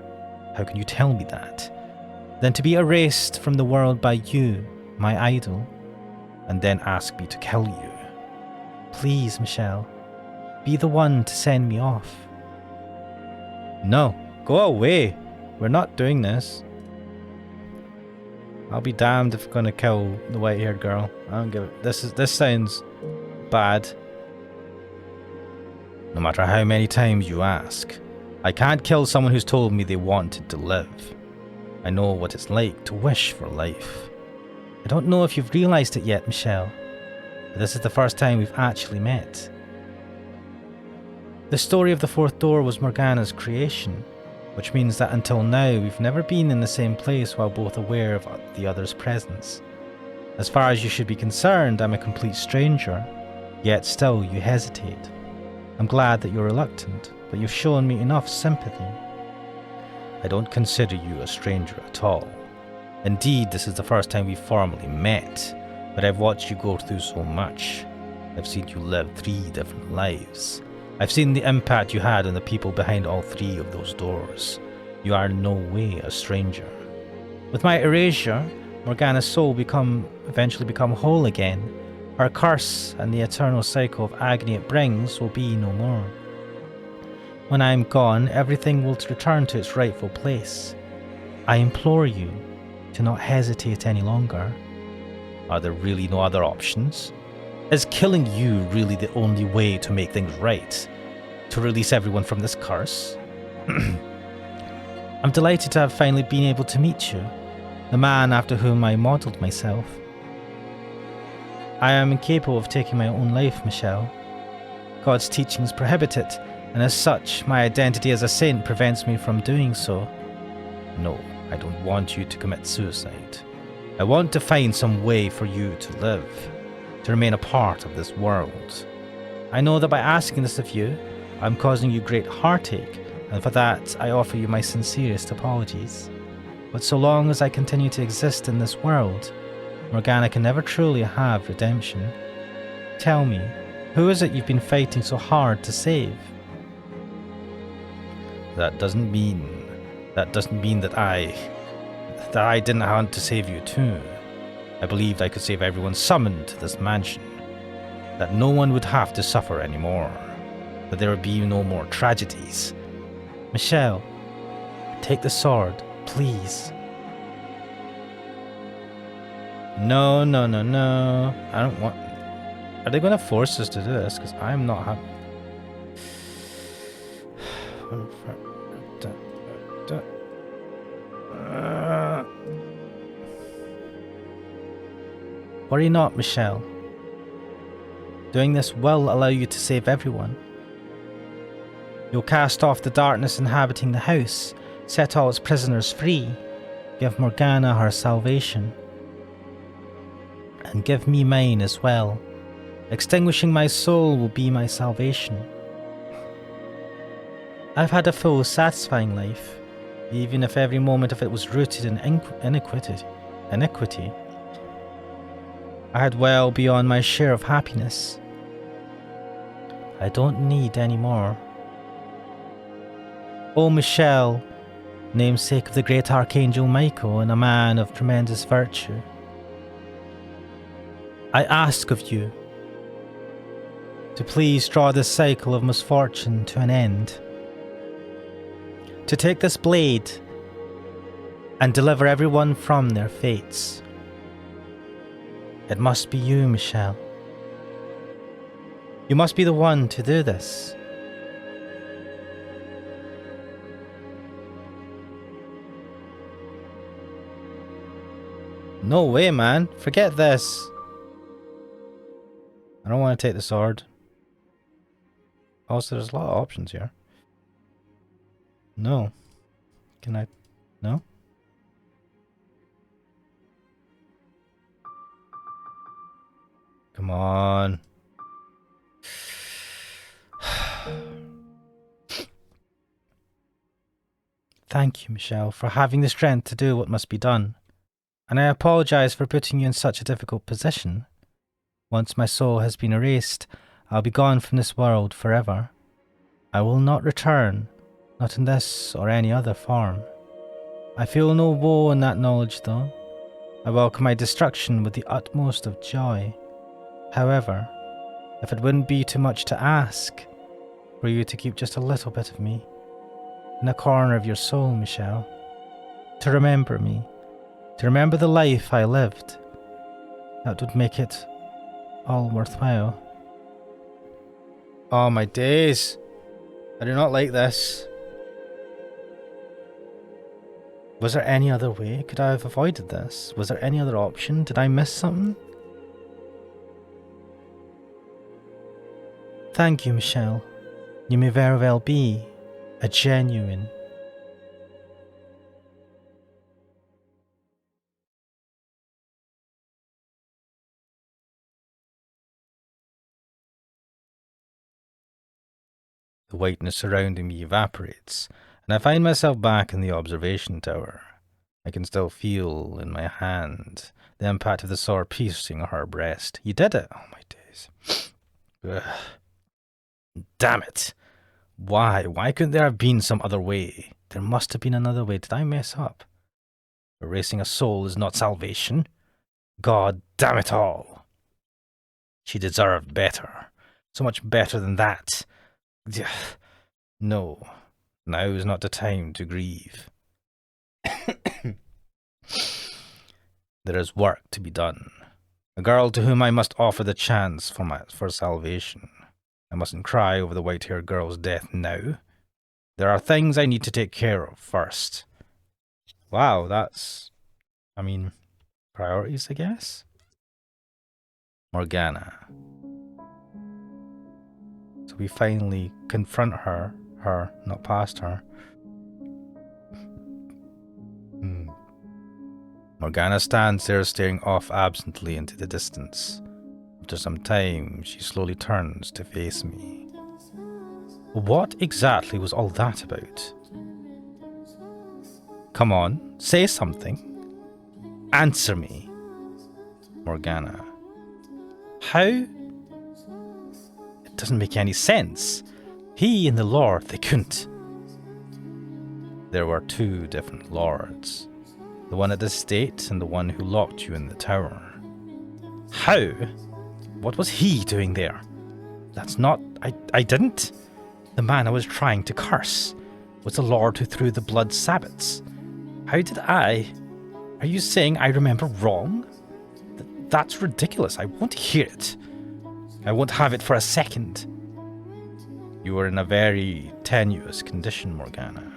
How can you tell me that? Then to be erased from the world by you, my idol, and then ask me to kill you. Please, Michelle, be the one to send me off. No, go away. We're not doing this. I'll be damned if I'm gonna kill the white-haired girl. I don't give it. This sounds bad. No matter how many times you ask, I can't kill someone who's told me they wanted to live. I know what it's like to wish for life. I don't know if you've realised it yet, Michelle, but this is the first time we've actually met. The story of the fourth door was Morgana's creation, which means that until now we've never been in the same place while both aware of the other's presence. As far as you should be concerned, I'm a complete stranger, yet still you hesitate. I'm glad that you're reluctant, but you've shown me enough sympathy. I don't consider you a stranger at all. Indeed, this is the first time we've formally met, but I've watched you go through so much. I've seen you live 3 different lives. I've seen the impact you had on the people behind all 3 of those doors. You are in no way a stranger. With my erasure, Morgana's soul eventually become whole again. Her curse and the eternal cycle of agony it brings will be no more. When I am gone, everything will return to its rightful place. I implore you to not hesitate any longer. Are there really no other options? Is killing you really the only way to make things right? To release everyone from this curse? I'm delighted to have finally been able to meet you, the man after whom I modelled myself. I am incapable of taking my own life, Michelle. God's teachings prohibit it, and as such, my identity as a saint prevents me from doing so. No, I don't want you to commit suicide. I want to find some way for you to live, to remain a part of this world. I know that by asking this of you, I'm causing you great heartache, and for that I offer you my sincerest apologies. But so long as I continue to exist in this world, Morgana can never truly have redemption. Tell me, who is it you've been fighting so hard to save? That doesn't mean that I didn't want to save you too. I believed I could save everyone summoned to this mansion, that no one would have to suffer anymore, that there would be no more tragedies. Michelle, take the sword, please. No. I don't want... Are they going to force us to do this? Because I'm not happy. Worry not, Michelle. Doing this will allow you to save everyone. You'll cast off the darkness inhabiting the house, set all its prisoners free, give Morgana her salvation, and give me mine as well. Extinguishing my soul will be my salvation. I've had a full, satisfying life, even if every moment of it was rooted in iniquity. I had well beyond my share of happiness. I don't need any more. O Michelle, namesake of the great Archangel Michael and a man of tremendous virtue, I ask of you to please draw this cycle of misfortune to an end, to take this blade and deliver everyone from their fates. It must be you, Michelle. You must be the one to do this. No way, man. Forget this. I don't want to take the sword. Also, there's a lot of options here. No. Can I? No? Come on. Thank you, Michelle, for having the strength to do what must be done. And I apologize for putting you in such a difficult position. Once my soul has been erased, I'll be gone from this world forever. I will not return, not in this or any other form. I feel no woe in that knowledge, though. I welcome my destruction with the utmost of joy. However, if it wouldn't be too much to ask for you to keep just a little bit of me in a corner of your soul, Michelle, to remember me, to remember the life I lived, that would make it all worthwhile. Oh, my days. I do not like this. Was there any other way? Could I have avoided this? Was there any other option? Did I miss something? Thank you, Michelle. You may very well be a genuine. The whiteness surrounding me evaporates, and I find myself back in the observation tower. I can still feel in my hand the impact of the sword piercing her breast. You did it! Oh my days. Ugh. Damn it! Why? Why couldn't there have been some other way? There must have been another way. Did I mess up? Erasing a soul is not salvation. God damn it all! She deserved better. So much better than that. No, now is not the time to grieve. There is work to be done. A girl to whom I must offer the chance for salvation. I mustn't cry over the white-haired girl's death now. There are things I need to take care of first. Wow, that's... priorities, I guess? Morgana. So we finally confront her, not past her. Morgana stands there staring off absently into the distance. After some time, she slowly turns to face me. What exactly was all that about? Come on, say something. Answer me. Morgana. How? It doesn't make any sense. He and the Lord, they couldn't. There were two different lords. The one at the estate and the one who locked you in the tower. How? What was he doing there? That's not... I didn't. The man I was trying to curse was the Lord who threw the blood sabbats. How did I... Are you saying I remember wrong? That's ridiculous. I won't hear it. I won't have it for a second. You were in a very tenuous condition, Morgana.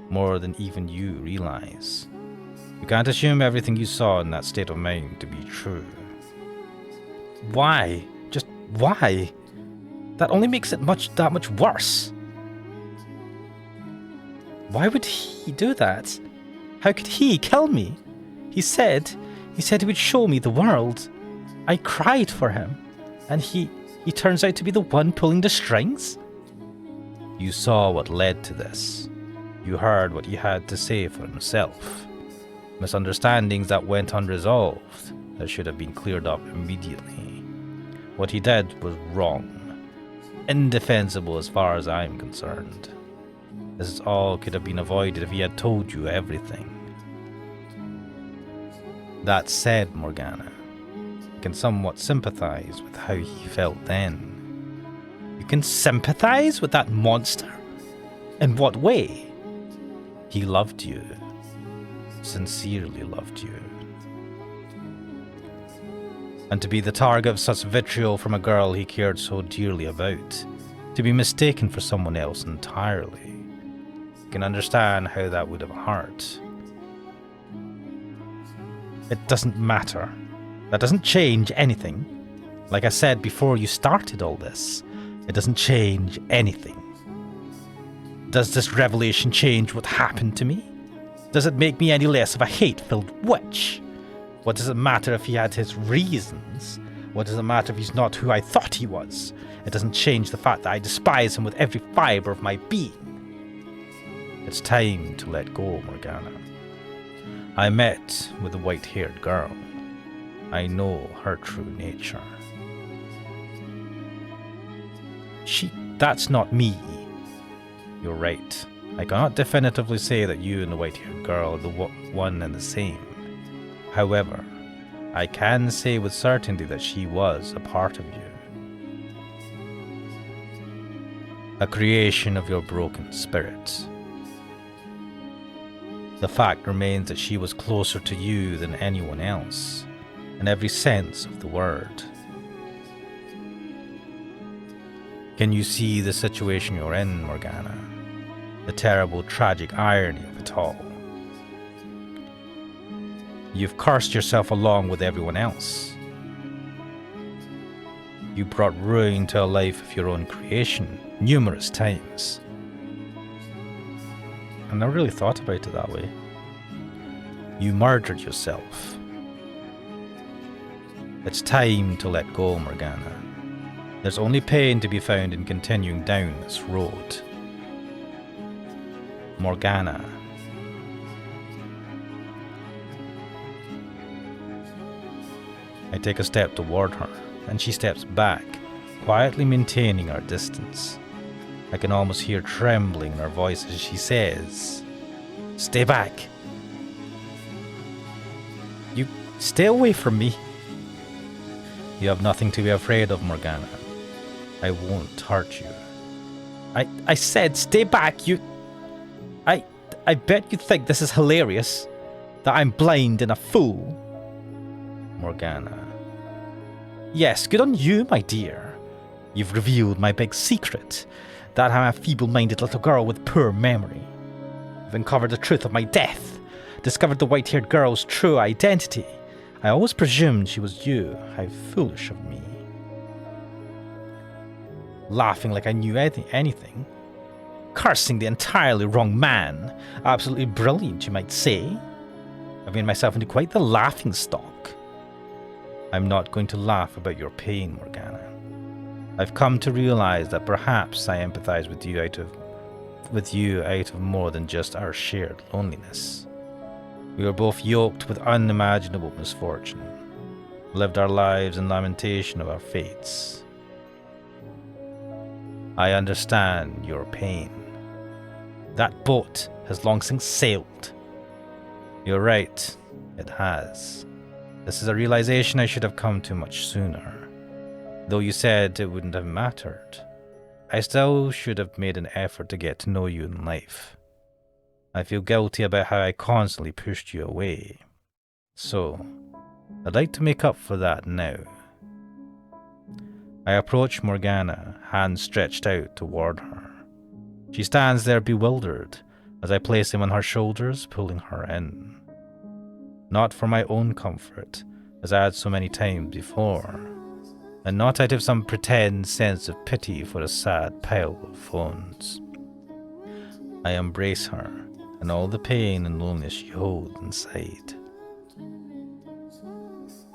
More than even you realize. You can't assume everything you saw in that state of mind to be true. Why? Just why? That only makes it that much worse. Why would he do that? How could he kill me? He said he would show me the world. I cried for him, and he turns out to be the one pulling the strings? You saw what led to this. You heard what he had to say for himself. Misunderstandings that went unresolved, that should have been cleared up immediately. What he did was wrong. Indefensible as far as I'm concerned. This all could have been avoided if he had told you everything. That said, Morgana, I can somewhat sympathize with how he felt then. You can sympathize with that monster? In what way? He loved you. Sincerely loved you. And to be the target of such vitriol from a girl he cared so dearly about, to be mistaken for someone else entirely, you can understand how that would have hurt. It doesn't matter. That doesn't change anything. Like I said before you started all this, it doesn't change anything. Does this revelation change what happened to me? Does it make me any less of a hate-filled witch? What does it matter if he had his reasons? What does it matter if he's not who I thought he was? It doesn't change the fact that I despise him with every fibre of my being. It's time to let go, Morgana. I met with the white-haired girl. I know her true nature. That's not me. You're right. I cannot definitively say that you and the white-haired girl are the one and the same. However, I can say with certainty that she was a part of you. A creation of your broken spirit. The fact remains that she was closer to you than anyone else, in every sense of the word. Can you see the situation you're in, Morgana? The terrible, tragic irony of it all. You've cursed yourself along with everyone else. You brought ruin to a life of your own creation numerous times. I never really thought about it that way. You murdered yourself. It's time to let go, Morgana. There's only pain to be found in continuing down this road. Morgana. I take a step toward her, and she steps back, quietly maintaining our distance. I can almost hear trembling in her voice as she says, "Stay back. You stay away from me. You have nothing to be afraid of, Morgana. I won't hurt you." I said stay back, you... I bet you think this is hilarious, that I'm blind and a fool. Morgana. Yes, good on you, my dear. You've revealed my big secret, that I'm a feeble-minded little girl with poor memory. You've uncovered the truth of my death, discovered the white-haired girl's true identity. I always presumed she was you. How foolish of me. Laughing like I knew anything. Cursing the entirely wrong man. Absolutely brilliant, you might say. I've made myself into quite the laughing stock. I'm not going to laugh about your pain, Morgana. I've come to realize that perhaps I empathize with you out of more than just our shared loneliness. We were both yoked with unimaginable misfortune, lived our lives in lamentation of our fates. I understand your pain. That boat has long since sailed. You're right, it has. This is a realization I should have come to much sooner. Though you said it wouldn't have mattered, I still should have made an effort to get to know you in life. I feel guilty about how I constantly pushed you away. So, I'd like to make up for that now. I approach Morgana, hands stretched out toward her. She stands there bewildered as I place them on her shoulders, pulling her in. Not for my own comfort, as I had so many times before, and not out of some pretend sense of pity for a sad pile of bones. I embrace her and all the pain and loneliness she holds inside.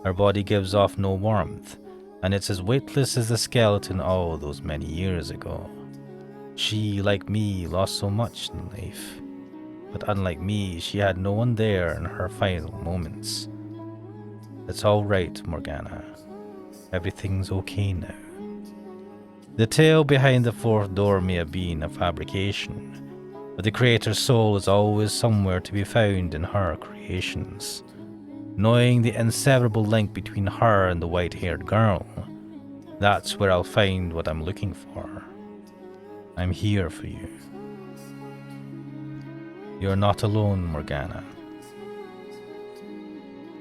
Her body gives off no warmth, and it's as weightless as the skeleton all those many years ago. She, like me, lost so much in life, but unlike me, she had no one there in her final moments. It's all right, Morgana. Everything's okay now. The tale behind the fourth door may have been a fabrication, but the creator's soul is always somewhere to be found in her creations. Knowing the inseparable link between her and the white-haired girl, that's where I'll find what I'm looking for. I'm here for you. You're not alone, Morgana.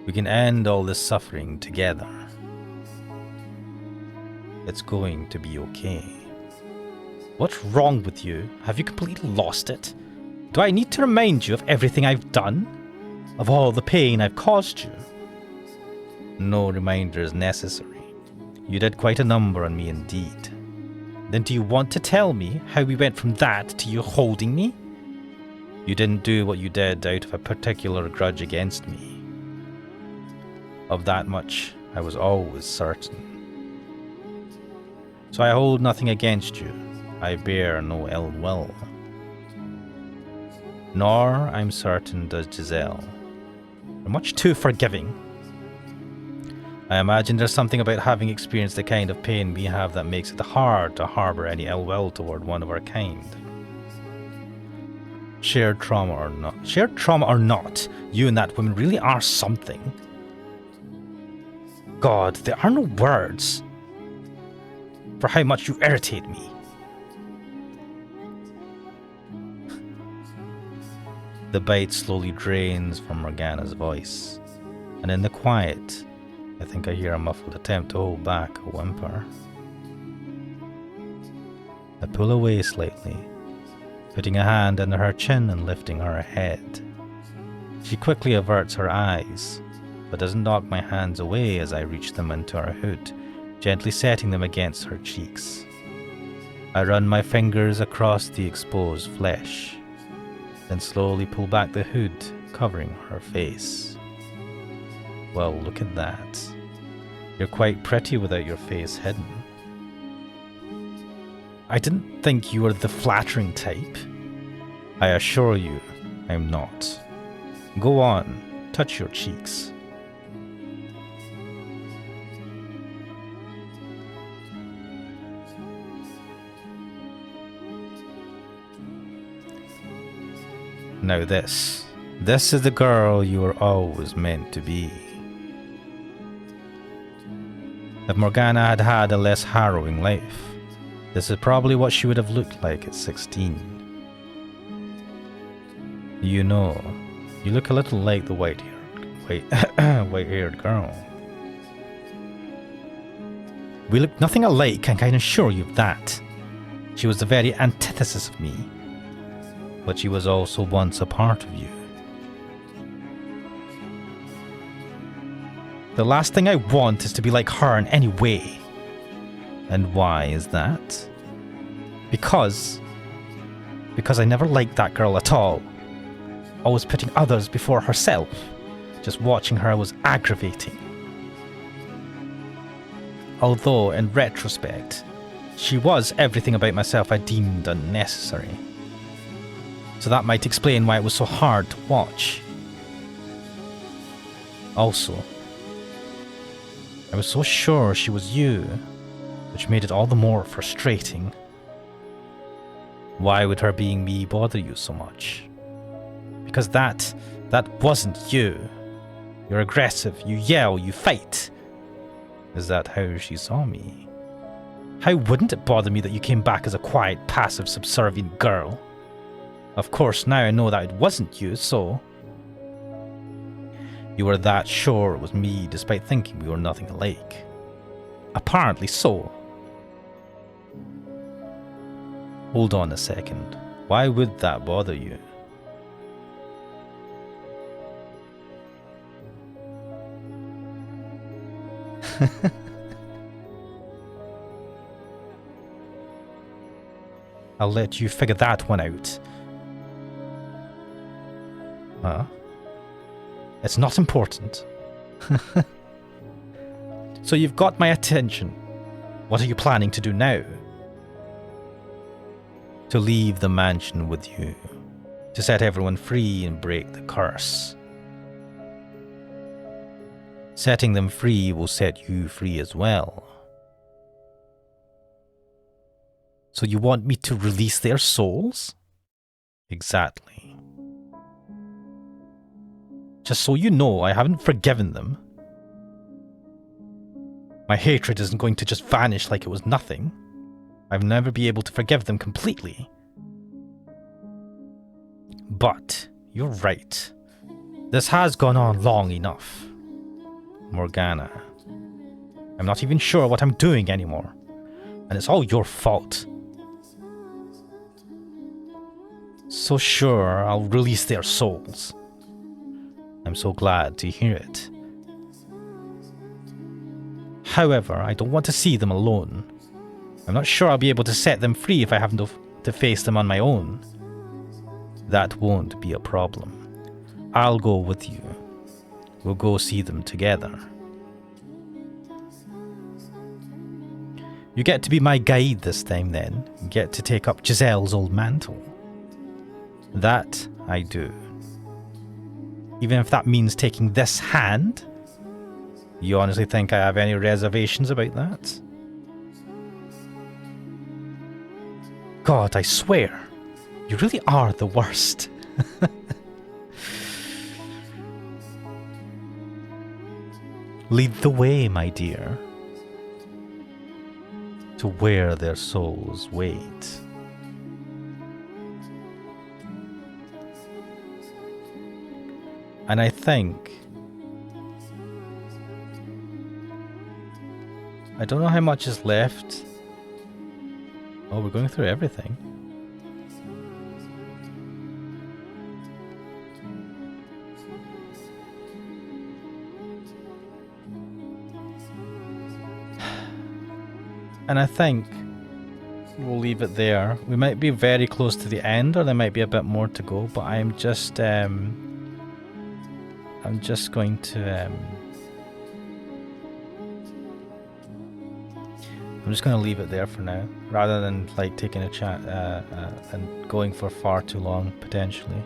We can end all this suffering together. It's going to be okay. What's wrong with you? Have you completely lost it? Do I need to remind you of everything I've done? Of all the pain I've caused you? No reminder is necessary. You did quite a number on me indeed. Then do you want to tell me how we went from that to you holding me? You didn't do what you did out of a particular grudge against me. Of that much I was always certain. So I hold nothing against you. I bear no ill will. Nor, I'm certain, does Giselle. You're much too forgiving. I imagine there's something about having experienced the kind of pain we have that makes it hard to harbour any ill will toward one of our kind. Shared trauma or not, you and that woman really are something. God, there are no words for how much you irritate me. The bite slowly drains from Morgana's voice, and in the quiet, I think I hear a muffled attempt to hold back a whimper. I pull away slightly, putting a hand under her chin and lifting her head. She quickly averts her eyes, but doesn't knock my hands away as I reach them into her hood, gently setting them against her cheeks. I run my fingers across the exposed flesh, then slowly pull back the hood, covering her face. Well, look at that. You're quite pretty without your face hidden. I didn't think you were the flattering type. I assure you, I'm not. Go on, touch your cheeks. Now this is the girl you were always meant to be. If Morgana had had a less harrowing life, this is probably what she would have looked like at 16. You know, you look a little like the white-haired girl. We look nothing alike, I can assure you of that. She was the very antithesis of me, but she was also once a part of you. The last thing I want is to be like her in any way. And why is that? Because I never liked that girl at all. Always putting others before herself. Just watching her was aggravating. Although, in retrospect, she was everything about myself I deemed unnecessary. So that might explain why it was so hard to watch. Also, I was so sure she was you, which made it all the more frustrating. Why would her being me bother you so much? Because that wasn't you. You're aggressive, you yell, you fight. Is that how she saw me? How wouldn't it bother me that you came back as a quiet, passive, subservient girl? Of course, now I know that it wasn't you, so... You were that sure it was me, despite thinking we were nothing alike. Apparently so. Hold on a second. Why would that bother you? I'll let you figure that one out. Huh? It's not important. So you've got my attention. What are you planning to do now? To leave the mansion with you. To set everyone free and break the curse. Setting them free will set you free as well. So you want me to release their souls? Exactly. Just so you know, I haven't forgiven them. My hatred isn't going to just vanish like it was nothing. I'll never be able to forgive them completely. But, you're right. This has gone on long enough. Morgana. I'm not even sure what I'm doing anymore. And it's all your fault. So sure, I'll release their souls. I'm so glad to hear it. However, I don't want to see them alone. I'm not sure I'll be able to set them free if I have to face them on my own. That won't be a problem. I'll go with you. We'll go see them together. You get to be my guide this time then. You get to take up Giselle's old mantle. That I do. Even if that means taking this hand? You honestly think I have any reservations about that? God, I swear, you really are the worst. Lead the way, my dear, to where their souls wait. And I think, I don't know how much is left. Oh, we're going through everything. And I think we'll leave it there. We might be very close to the end, or there might be a bit more to go, but I'm just going to leave it there for now, rather than like taking a chat and going for far too long potentially.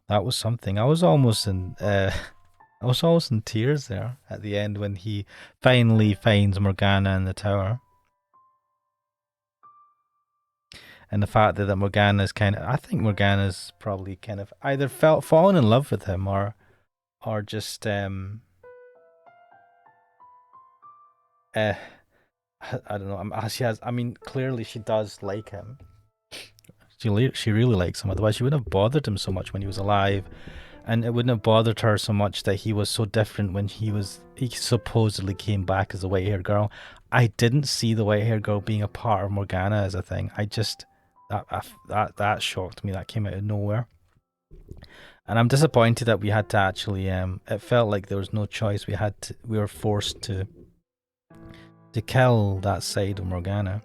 That was something. I was almost in tears there at the end when he finally finds Morgana in the tower. And the fact that Morgana's I think Morgana's probably kind of either fallen in love with him or just I don't know. She has. I mean, clearly she does like him. She really likes him. Otherwise, she wouldn't have bothered him so much when he was alive, and it wouldn't have bothered her so much that he was so different when he supposedly came back as a white-haired girl. I didn't see the white-haired girl being a part of Morgana as a thing. I just that shocked me. That came out of nowhere. And I'm disappointed that we had to actually it felt like there was no choice. We were forced to kill that side of Morgana.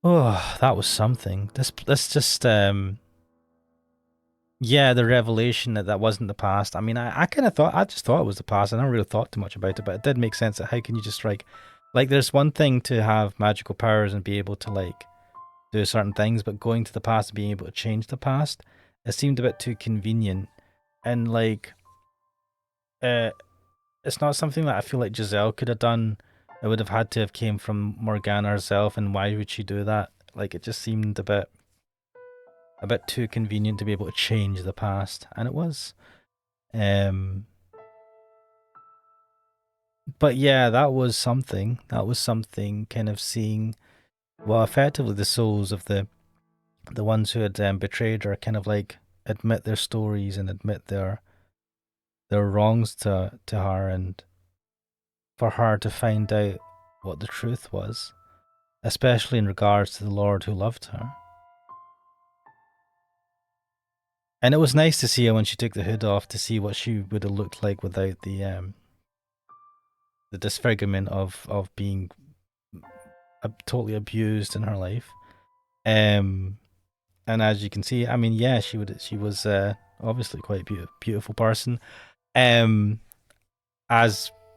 Oh, that was something. This just yeah, the revelation that wasn't the past. I mean, I just thought it was the past. I never really thought too much about it, but it did make sense that how can you just like there's one thing to have magical powers and be able to like do certain things, but going to the past and being able to change the past, it seemed a bit too convenient. And like it's not something that I feel like Giselle could have done. It would have had to have came from Morgana herself, and why would she do that? Like it just seemed a bit too convenient to be able to change the past, and it was. But yeah, that was something. That was something. Kind of seeing, well, effectively the souls of the ones who had betrayed her, kind of like admit their stories and admit their wrongs to her, and for her to find out what the truth was, especially in regards to the Lord who loved her. And it was nice to see her when she took the hood off to see what she would have looked like without the disfigurement of being totally abused in her life. And as you can see, I mean, yeah, she was obviously quite a beautiful person. As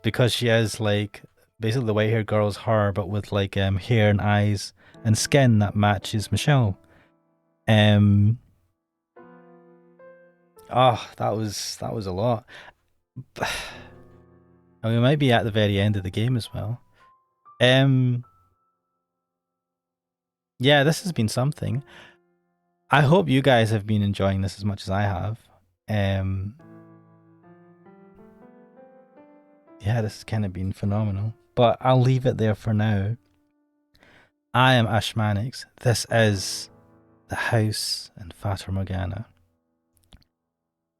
because she is like basically the white haired girl's her, but with like hair and eyes and skin that matches Michelle. Oh, that was a lot. And we might be at the very end of the game as well. Yeah, this has been something. I hope you guys have been enjoying this as much as I have. Yeah, this has kind of been phenomenal. But I'll leave it there for now. I am Ashmanix. This is the house in Fata Morgana.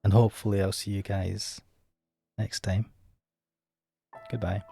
And hopefully I'll see you guys next time. Goodbye.